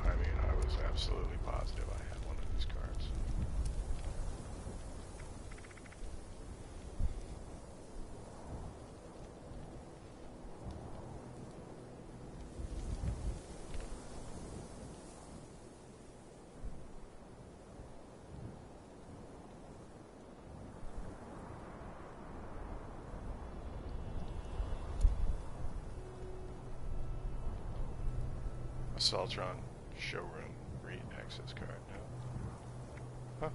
I mean, I was absolutely positive I had one of these cards. Assaultron showroom re-access card. No. Huh.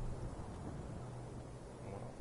Well.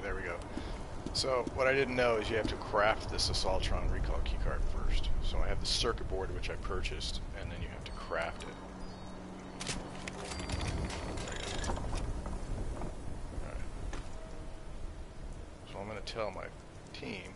there we go. So what I didn't know is you have to craft this Assaultron recall keycard first. So I have the circuit board which I purchased, and then you have to craft it. Alright. So I'm going to tell my team.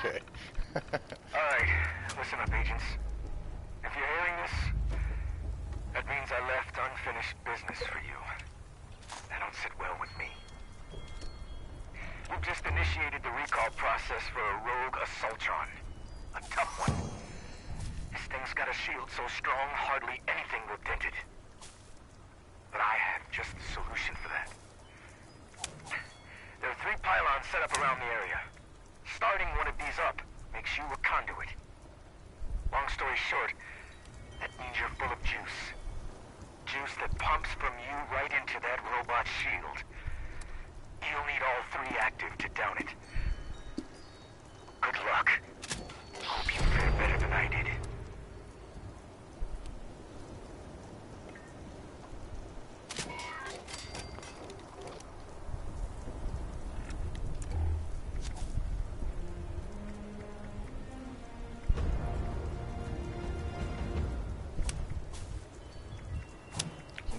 Okay. Alright, listen up, agents. If you're hearing this, that means I left unfinished business for you. That don't sit well with me. You've just initiated the recall process for a rogue Assaultron. A tough one. This thing's got a shield so strong, hardly anything will dent it. But I have just the solution for that. There are 3 pylons set up around the area. Starting one of these up makes you a conduit. Long story short, that means you're full of juice. Juice that pumps from you right into that robot shield. You'll need all 3 active to down it. Good luck. Hope you fare better than I did.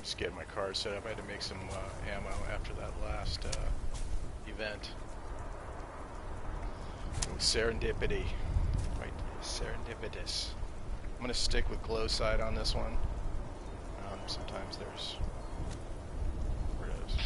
Just getting my car set up. I had to make some ammo after that last event. Serendipity. Quite serendipitous. I'm going to stick with glow side on this one. Sometimes there's... Where it is.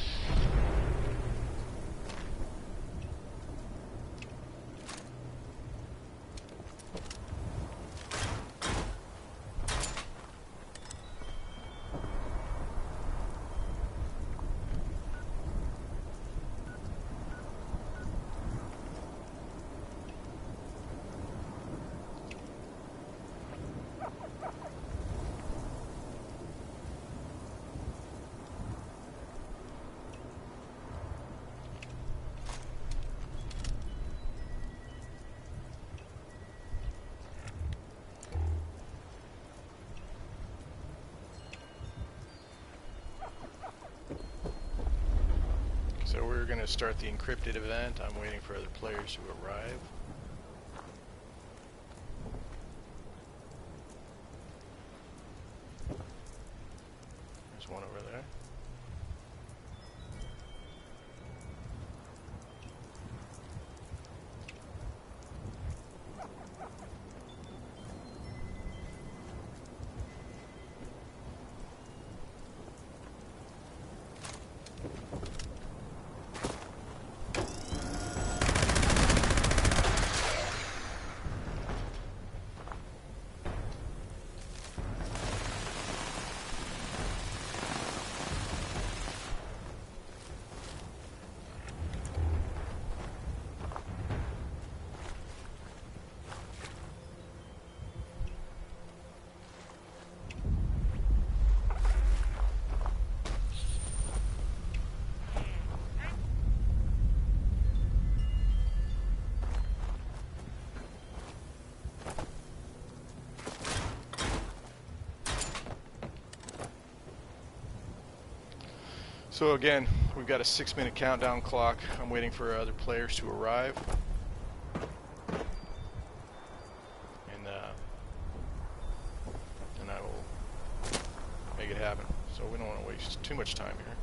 So we're going to start the encrypted event. I'm waiting for other players to arrive. There's one over there. So again, we've got a 6-minute countdown clock. I'm waiting for other players to arrive. And I will make it happen. So we don't want to waste too much time here.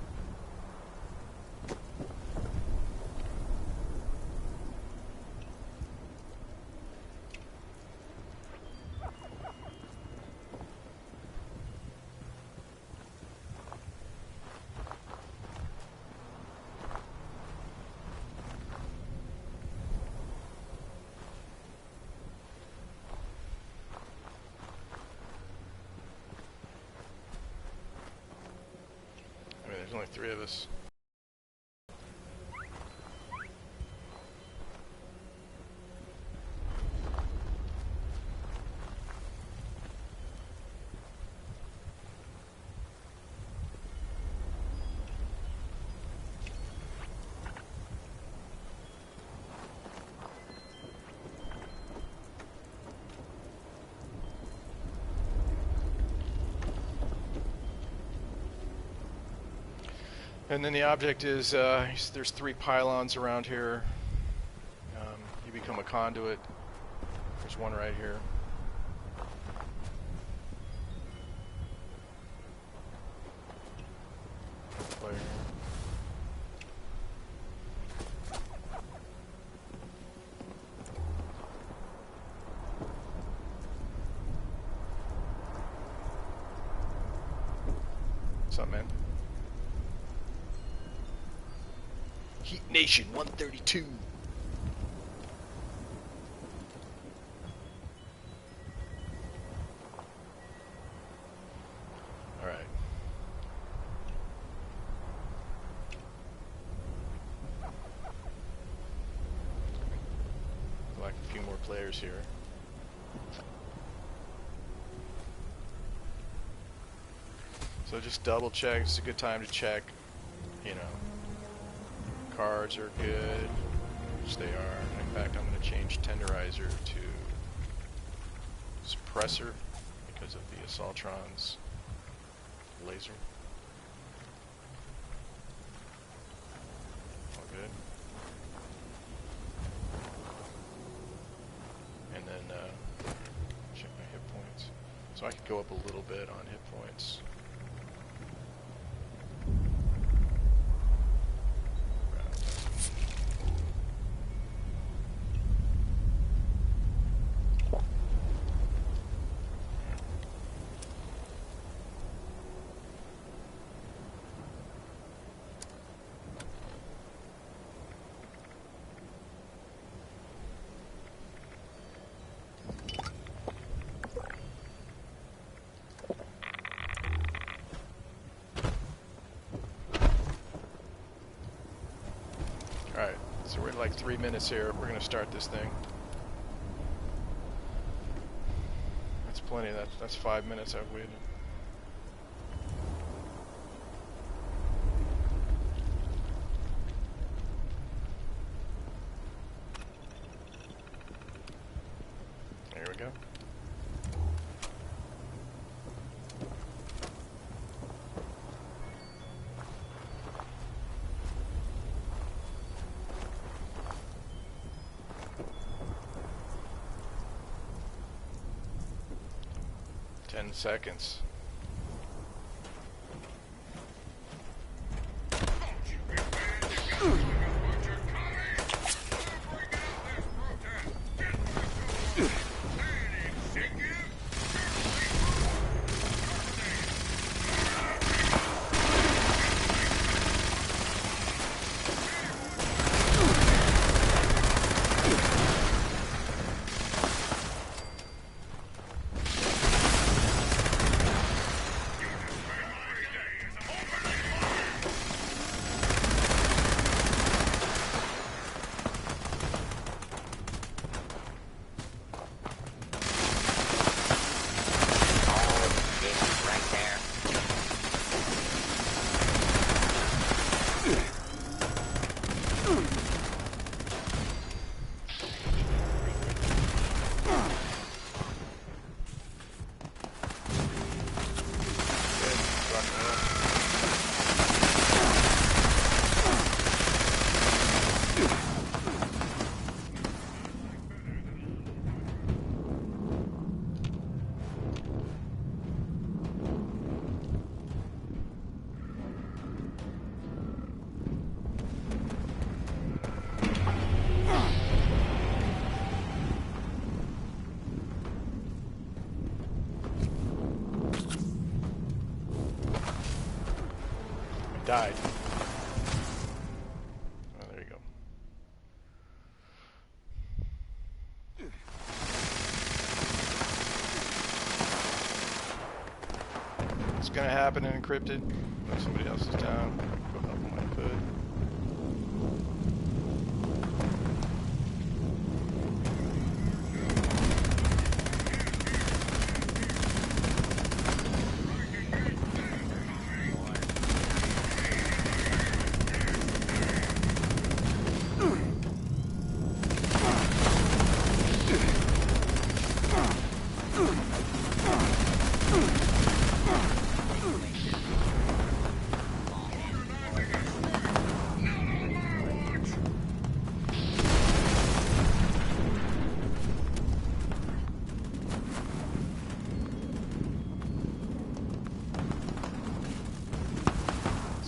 There's only 3 of us. And then the object is, there's 3 pylons around here. You become a conduit. There's one right here. Player. What's up, man? Heat Nation 132. All right. Like a few more players here. So just double check. It's a good time to check, you know. Cards are good, which they are. In fact, I'm going to change tenderizer to suppressor because of the assaultron's laser. All good. And then check my hit points. So I could go up a little bit on hit points. Alright, so we're at like 3 minutes here. We're going to start this thing. That's plenty. That's 5 minutes I've waited. There we go. Seconds. Died. Oh, there you go. Let's gonna happen in Encrypted. When somebody else is down, go help them when I could.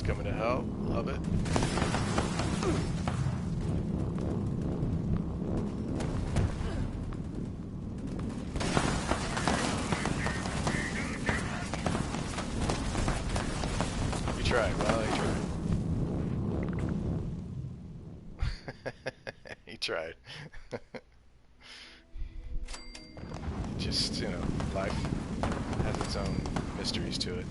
Coming to help. Love it. You tried. Well, you tried. He tried. Just, you know, life has its own mysteries to it.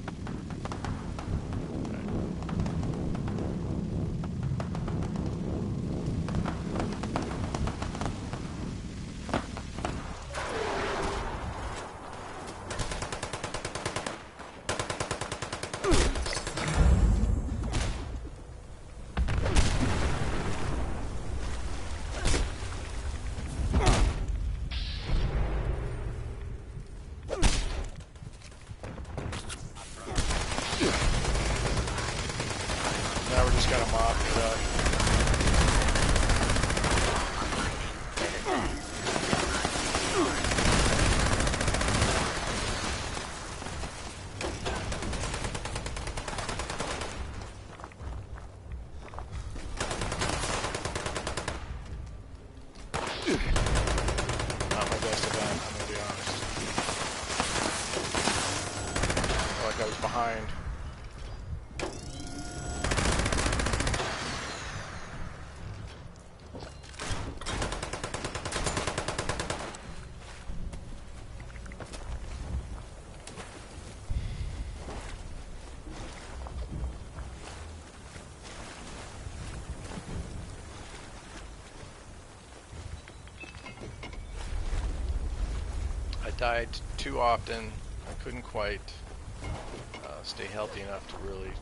Now we're just gonna mop it up. Not my best event, I'm gonna be honest. I feel like I was behind. Died too often. I couldn't quite stay healthy enough to really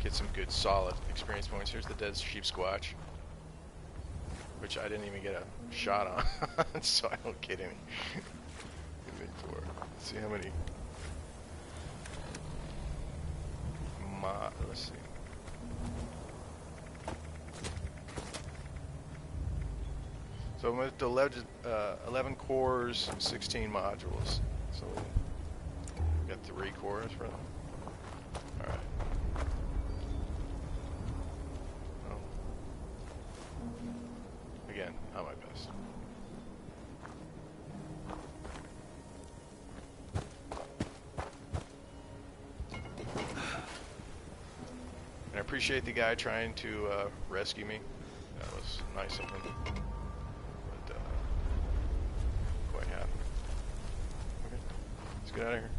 get some good solid experience points. Here's the dead sheep squatch, which I didn't even get a shot on, so I don't get anything for. Let's see how many. Let's see. So I'm at 11 cores, 16 modules. So we got 3 cores for them. All right. Well, again, not my best. And I appreciate the guy trying to rescue me. That was nice of him. Get out of here.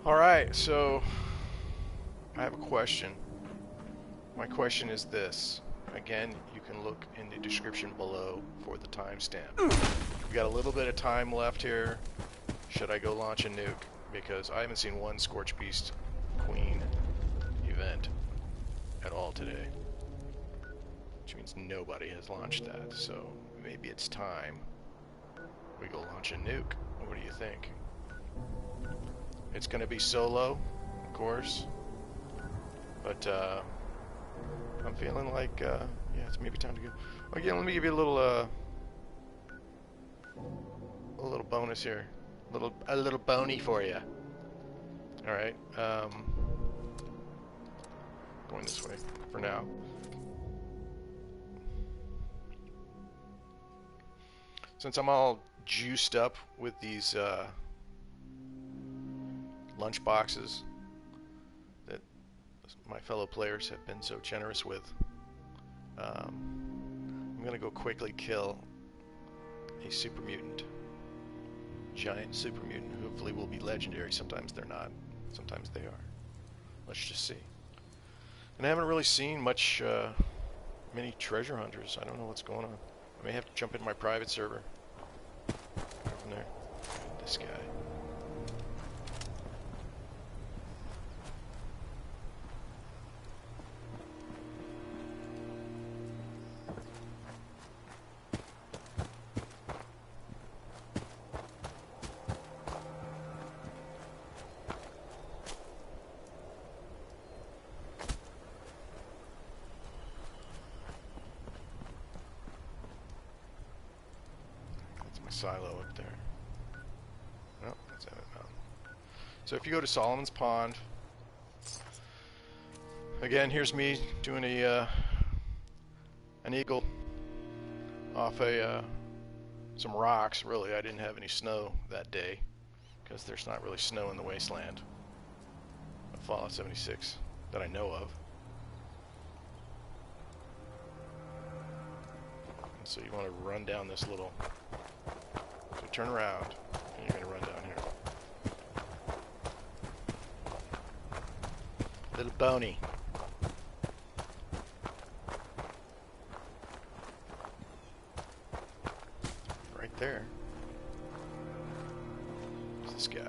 Alright, so I have a question. My question is this. Again, you can look in the description below for the timestamp. We got a little bit of time left here. Should I go launch a nuke? Because I haven't seen one Scorched Beast Queen event at all today. Which means nobody has launched that, so maybe it's time we go launch a nuke. What do you think? It's going to be solo, of course. But I'm feeling like, yeah, it's maybe time to go. Again, let me give you a little bonus here, a little bony for you. All right, going this way for now. Since I'm all juiced up with these lunch boxes that my fellow players have been so generous with, I'm gonna go quickly kill a super mutant, giant super mutant. Hopefully will be legendary. Sometimes they're not, sometimes they are. Let's just see. And I haven't really seen much many treasure hunters. I don't know what's going on. I may have to jump into my private server. From there. This guy. Silo up there. Oh, that's Emmett Mountain. So if you go to Solomon's Pond, again, here's me doing an eagle off some rocks. Really, I didn't have any snow that day because there's not really snow in the wasteland of Fallout 76 that I know of. And so you want to run down this little. Turn around, and you're going to run down here. Little bony. Right there. There's this guy.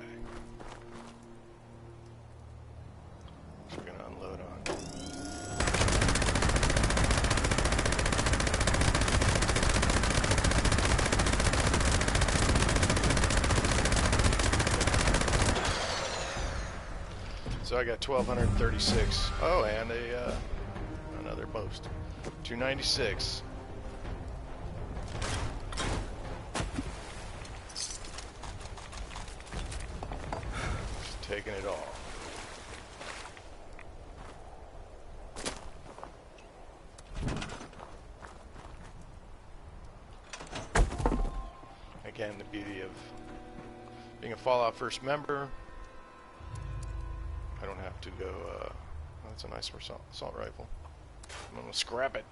Which we're going to unload on. So I got 1,236. Oh, and another boast. 296. Just taking it all. Again, the beauty of being a Fallout First member. I don't have to go, oh, that's a nice assault rifle. I'm gonna scrap it.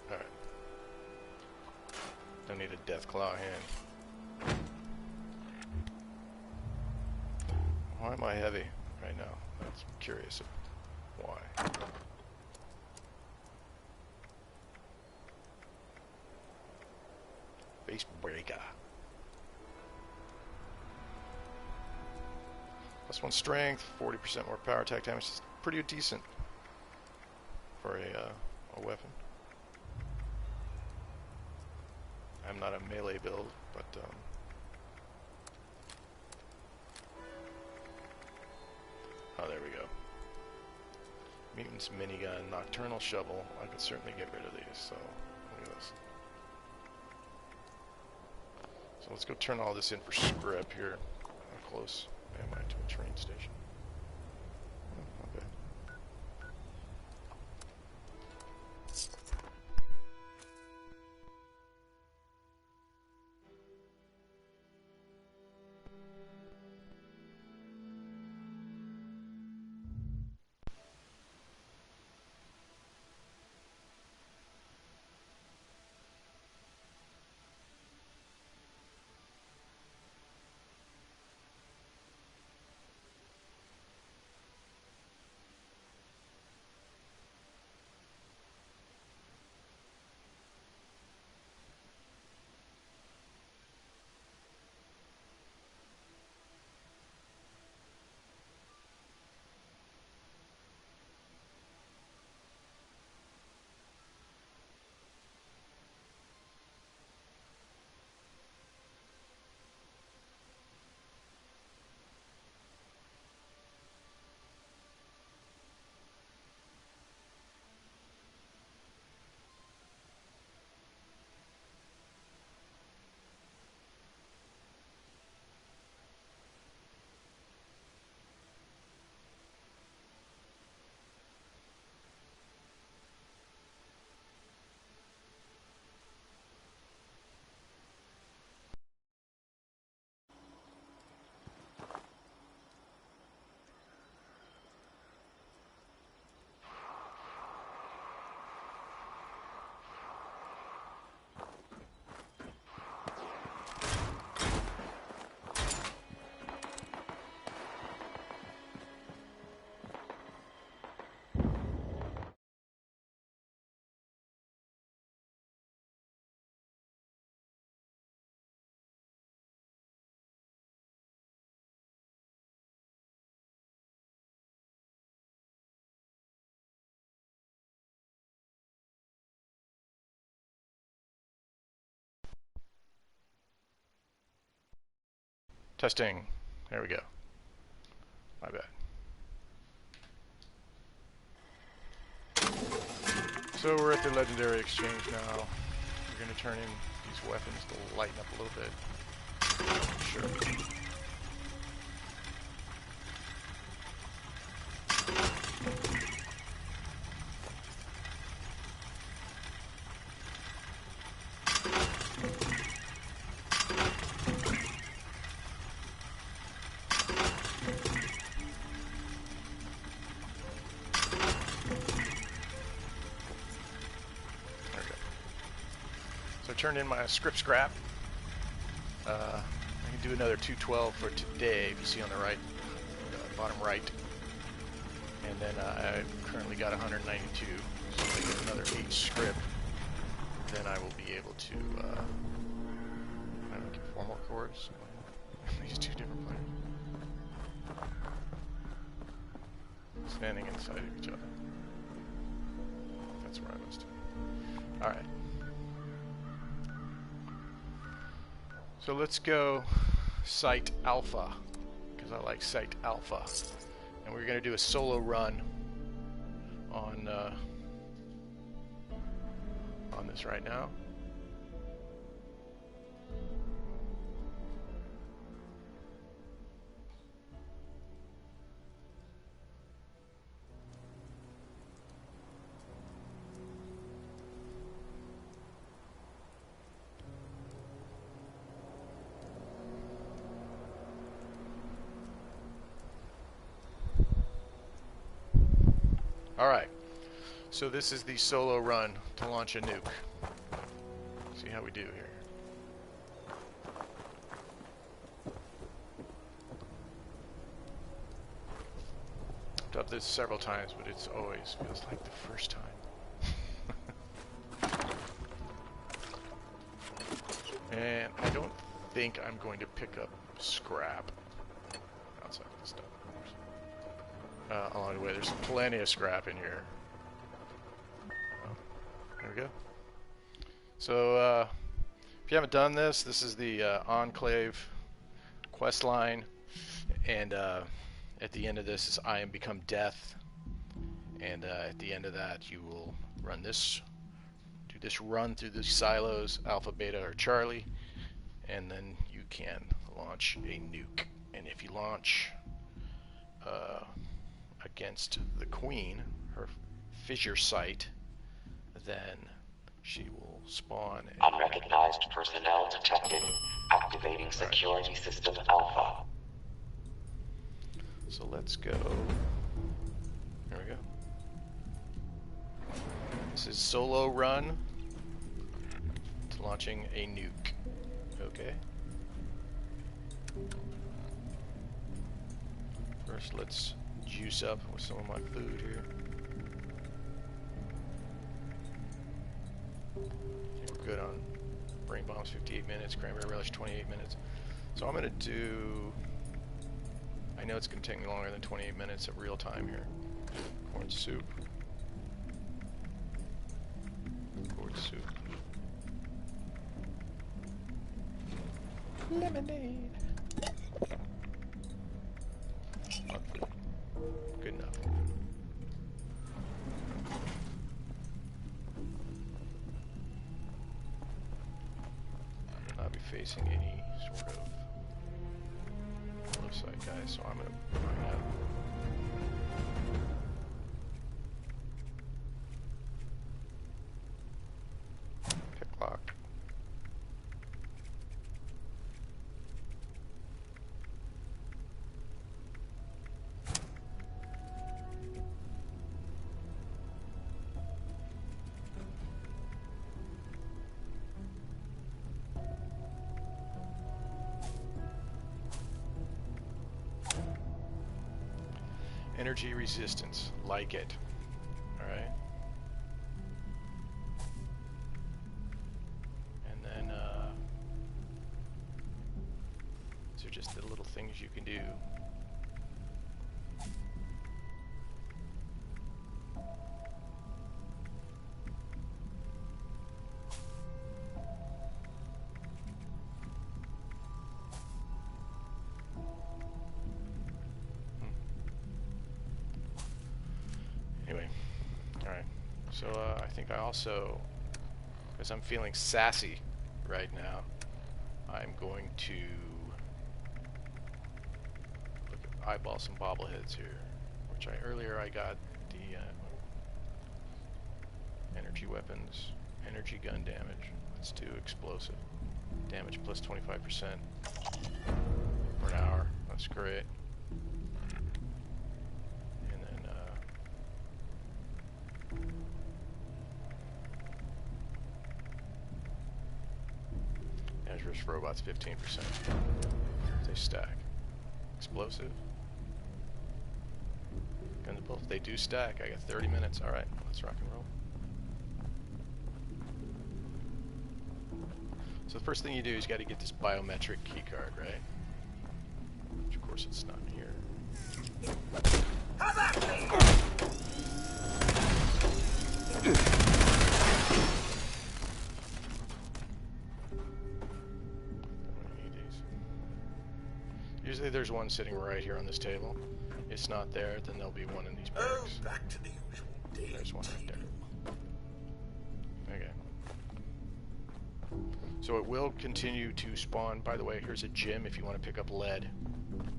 Alright. Don't need a death claw hand. Why am I heavy right now? That's curious. Why? Face breaker. +1 strength, 40% more power attack damage. It's pretty decent for a weapon. I'm not a melee build, but oh, there we go. Mutant's minigun, nocturnal shovel. I could certainly get rid of these. So look at this. So let's go turn all this in for scrip here. How close am I to a train station? Oh, not bad. Testing. There we go. My bad. So we're at the legendary exchange now. We're going to turn in these weapons to lighten up a little bit. Sure. Turned in my scrip scrap. I can do another 212 for today, if you see on the right, bottom right. And then I've currently got 192, so if I get another 8 scrip, then I will be able to, I don't know, get 4 more cores. These 2 different players. Standing inside of each other. That's where I must have. Alright. So let's go Site Alpha, because I like Site Alpha. And we're going to do a solo run on this right now. Alright, so this is the solo run to launch a nuke. See how we do here. I've done this several times, but it's always feels like the first time. And I don't think I'm going to pick up scrap outside of the stuff. Along the way, there's plenty of scrap in here. Oh, there we go. So, if you haven't done this, this is the Enclave quest line, and at the end of this is I Am Become Death, and at the end of that, you will run this, do this run through the silos, Alpha, Beta, or Charlie, and then you can launch a nuke. And if you launch against the Queen, her fissure site, then she will spawn a unrecognized personnel detected. Activating security system Alpha. So let's go. There we go. This is solo run to launching a nuke. Okay. First, let's juice up with some of my food here. I think we're good on brain bombs, 58 minutes, cranberry relish, 28 minutes. So I'm going to do, I know it's going to take me longer than 28 minutes of real time here. Corn soup. Corn soup. Lemonade. Good enough. I'll not be facing any sort of left side guys, so I'm gonna find out. Pick lock. Energy resistance, like it. Alright. And then, these are just the little things you can do. So I think I also, because I'm feeling sassy right now, I'm going to look at eyeball some bobbleheads here, which earlier I got the energy weapons, energy gun damage. Let's do explosive damage plus 25% for an hour. That's great. And then Hazardous robots 15%. They stack. Explosive. Gun to both. They do stack. I got 30 minutes. Alright, let's rock and roll. So the first thing you do is you got to get this biometric key card, right? Which of course it's not here. Usually there's one sitting right here on this table. If it's not there, then there'll be one in these barracks. Back to the usual day. There's one right there. Okay. So it will continue to spawn. By the way, here's a gym if you want to pick up lead.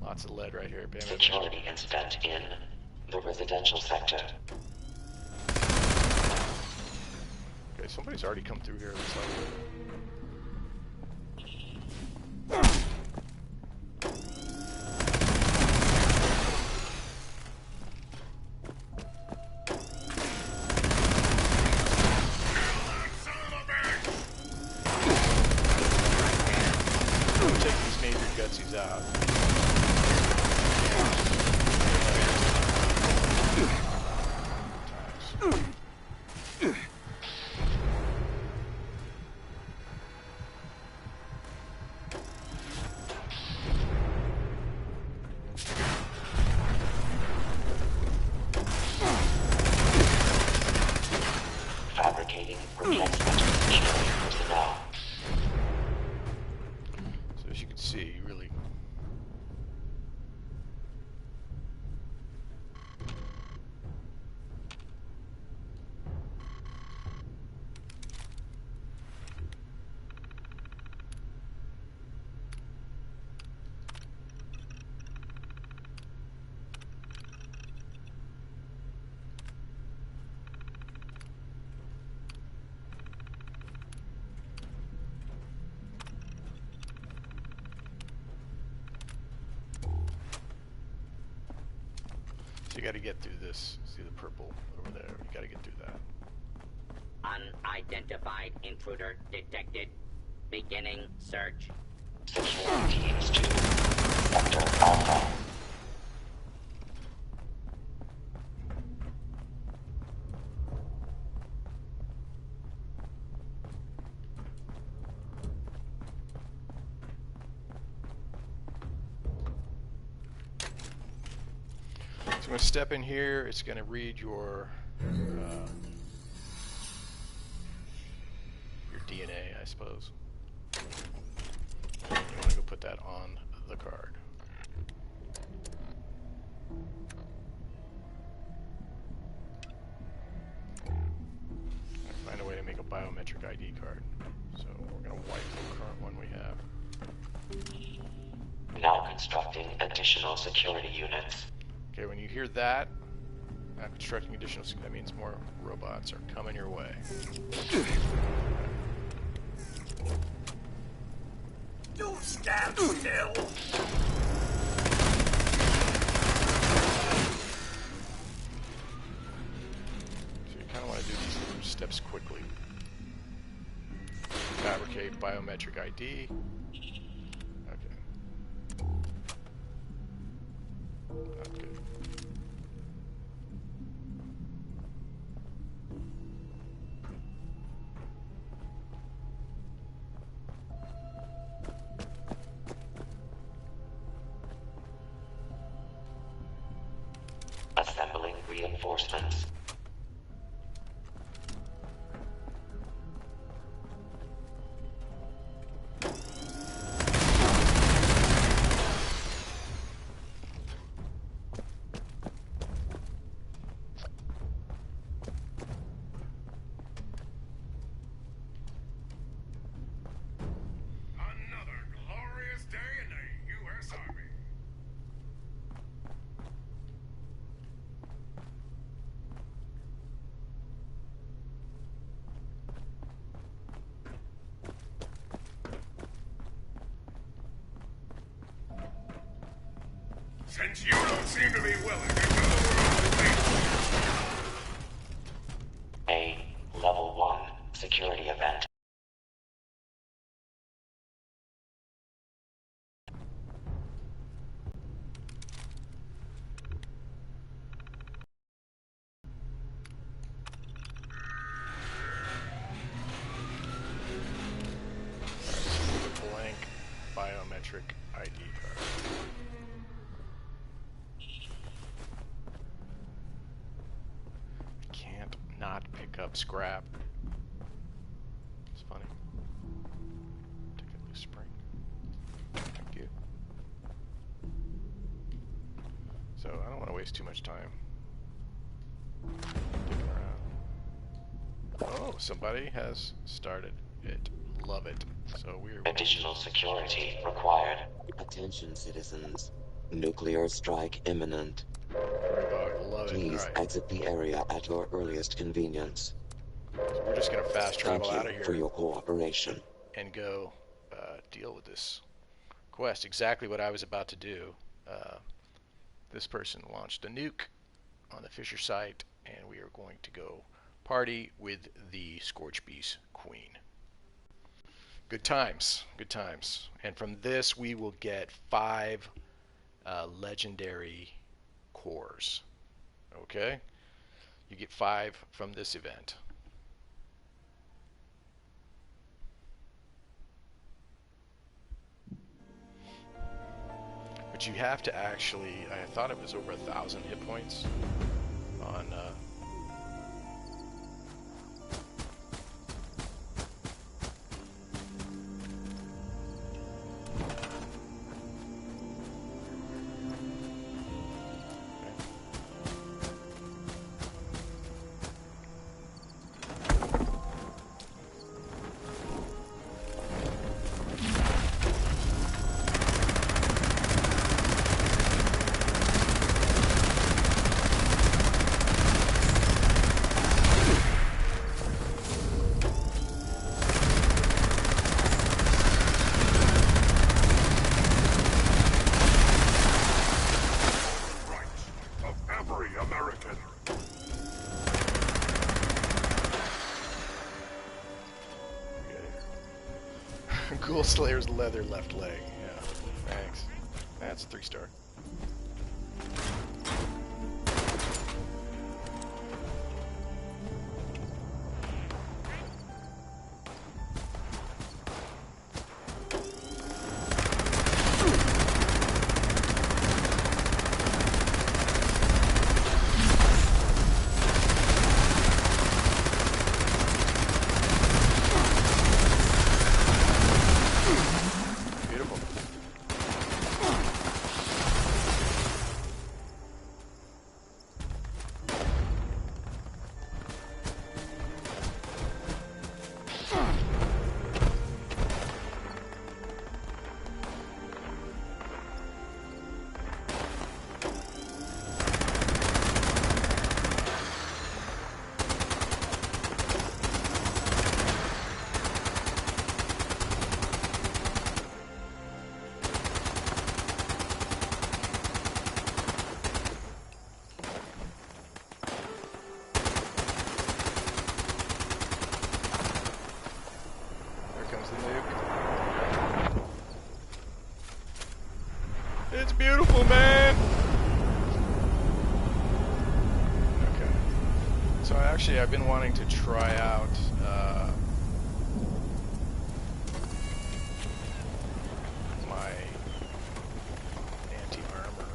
Lots of lead right here. Bam, bam, bam. Security incident in the residential sector. Okay, somebody's already come through here. It looks like. So as you can see, really so you got to get through this. See the purple over there? You got to get through that. Unidentified intruder detected. Beginning search. Security teams to Sector Alpha. So I'm going to step in here. It's going to read your DNA, I suppose. You want to go put that on the card. Find a way to make a biometric ID card. So we're going to wipe the current one we have. Now constructing additional security units. Okay, when you hear that, now constructing additional, that means more robots are coming your way. You stand still! So you kind of want to do these steps quickly. Fabricate biometric ID. Okay. Not good. Assembling reinforcements. Since you don't seem to be willing to go where A level 1 security event. Blank biometric ID card. Can't not pick up scrap. It's funny. Take a loose spring. Thank you. So I don't want to waste too much time digging around. Oh, somebody has started it. Love it. So we're Additional security required. Attention, citizens. Nuclear strike imminent. Love it. Please Right. exit the area at your earliest convenience. So we're just gonna fast travel out of Thank you here for your cooperation. and go deal with this quest. Exactly what I was about to do. This person launched a nuke on the Fisher site, and we are going to go party with the Scorched Beast Queen. Good times, good times. And from this, we will get 5 legendary cores. Okay? You get 5 from this event. But you have to actually, I thought it was over 1,000 hit points on Ghoul Slayer's leather left leg. Yeah, thanks. That's a 3-star. It's beautiful, man. Okay. So actually, I've been wanting to try out my anti-armor.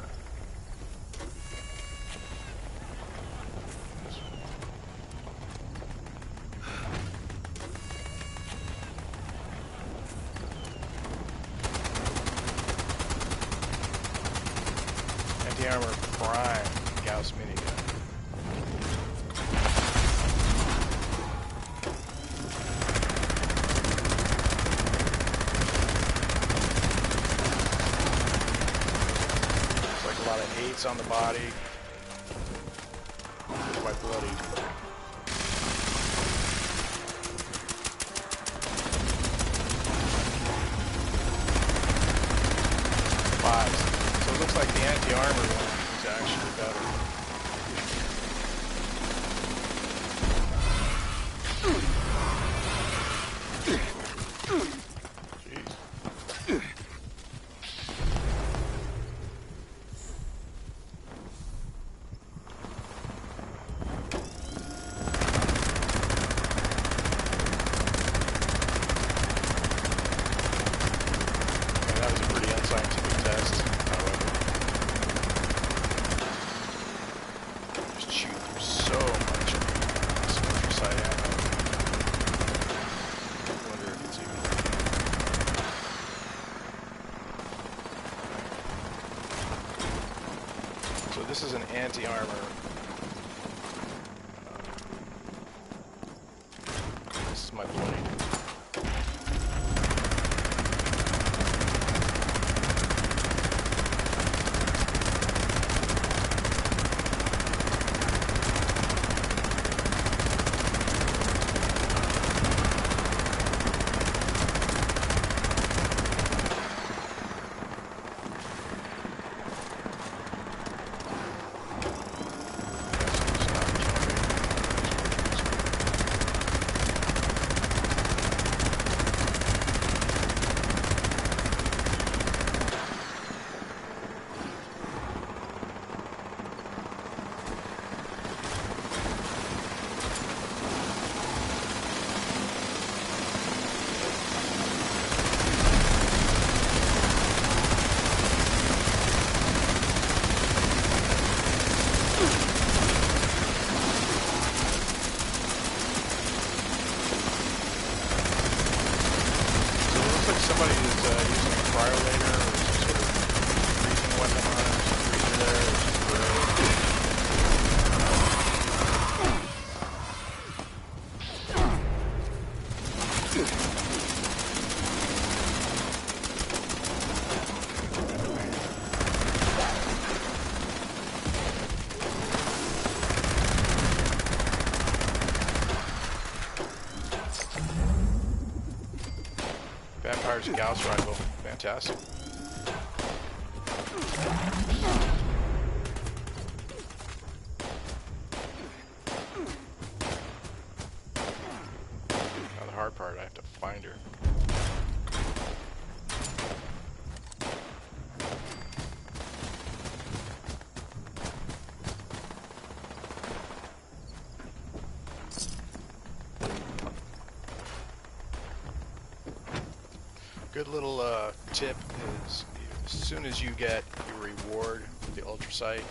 Anti-armor prime Gauss Minigun. It's like a lot of 8s on the body. It's quite bloody. So it looks like the anti-armor one is actually better. This is an anti-armor. This is my blade. Gauss rifle, fantastic. Now the hard part, I have to find her. Good little tip is as soon as you get your reward with the ultrasight,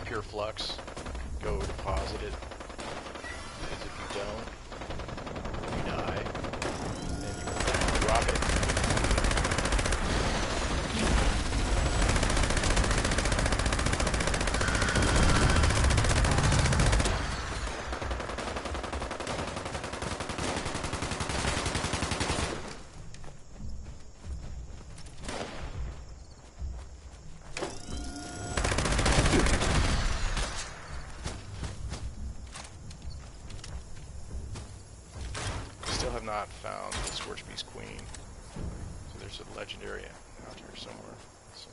pure flux, go deposit it. Because if you don't, you die. Then you drop it. Not found the Scorched Beast Queen. So there's a legendary out here somewhere. So.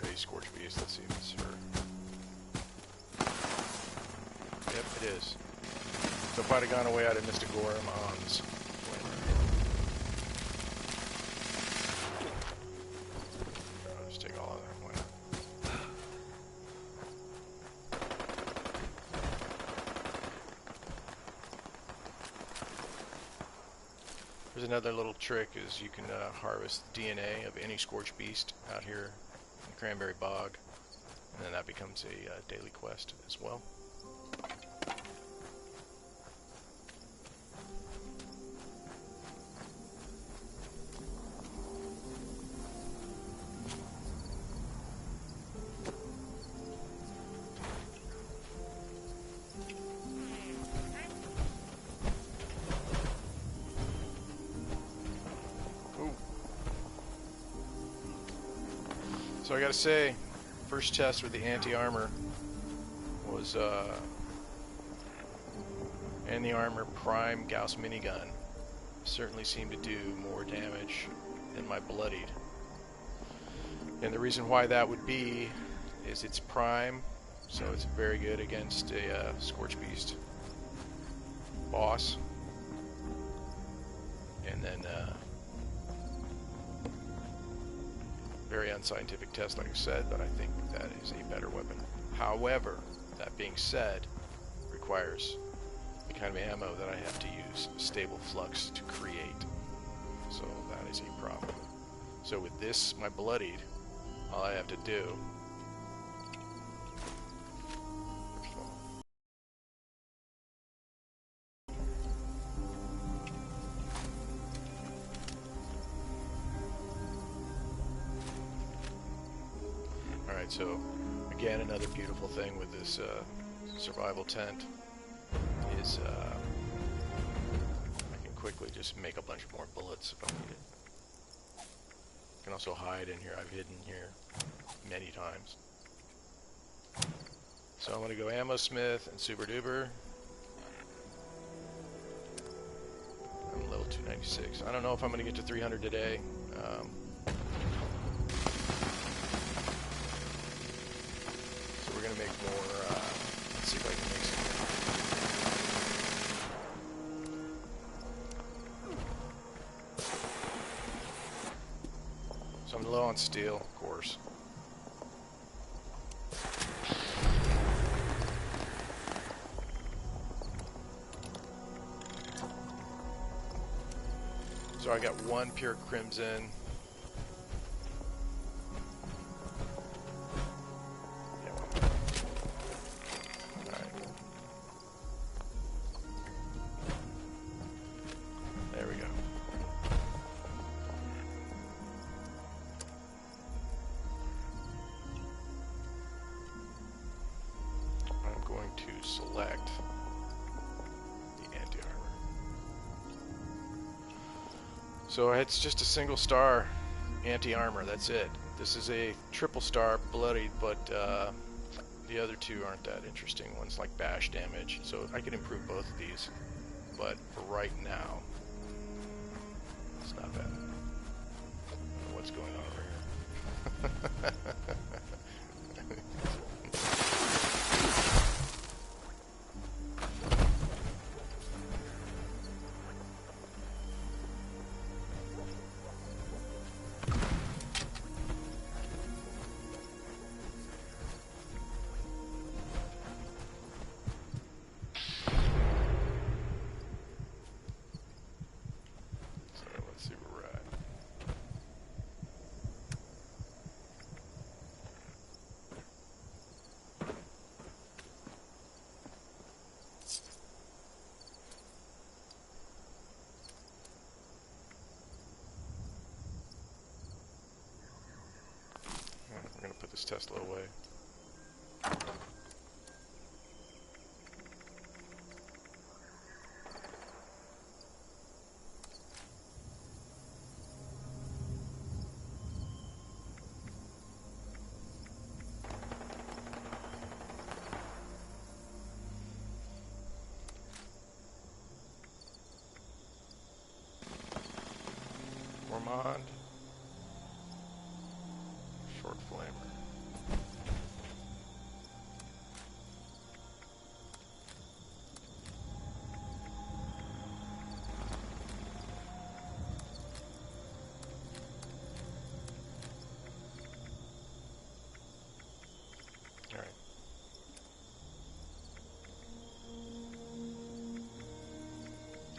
A Scorched Beast. Let's see if it's her. Yep, it is. So if I'd have gone away, I'd have missed a Goremon's. I'll just take all of that. Why not? There's another little trick is you can harvest DNA of any scorched beast out here in the Cranberry Bog, and then that becomes a daily quest as well. So I gotta say, first test with the anti-armor was anti-armor prime Gauss Minigun. Certainly seemed to do more damage than my bloodied. And the reason why that would be is it's prime, so it's very good against a Scorched Beast boss. And then very unscientific test, like I said, but I think that is a better weapon. However, that being said, requires the kind of ammo that I have to use stable flux to create. So that is a problem. So with this, my bloodied, all I have to do so again, another beautiful thing with this survival tent is I can quickly just make a bunch more bullets if I need it. I can also hide in here. I've hidden here many times. So I'm going to go Ammo Smith and Super Duper. I'm level 296. I don't know if I'm going to get to 300 today. We're going to make more, let's see if I can make some. So I'm low on steel, of course. So I got one pure crimson. Select the anti-armor. So it's just a single star anti-armor, that's it. This is a triple star bloodied, but the other two aren't that interesting. One's like bash damage, so I could improve both of these, but for right now it's not bad. I don't know what's going on over here. I'm going to put this Tesla away. Ormond. Short flamer. All right.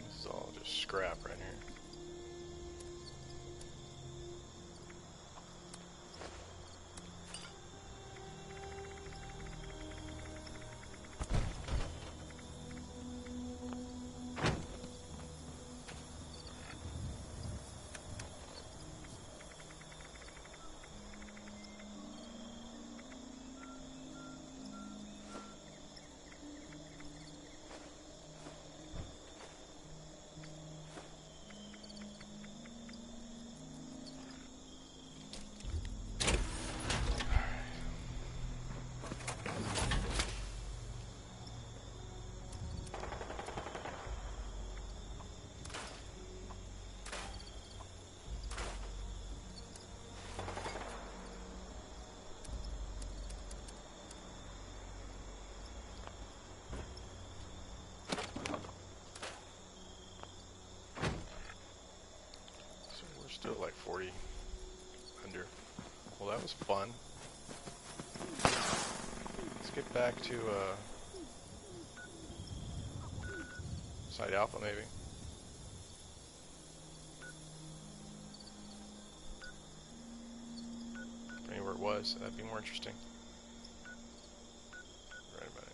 This is all just scrap right here. Still like 40 under. Well, that was fun. Let's get back to Site Alpha, maybe. Anywhere it was, that'd be more interesting. Right about in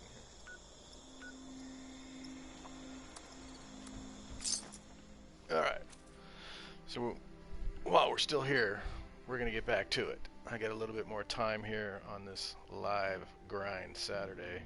here. Alright. So while we're still here, we're going to get back to it. I got a little bit more time here on this live grind Saturday.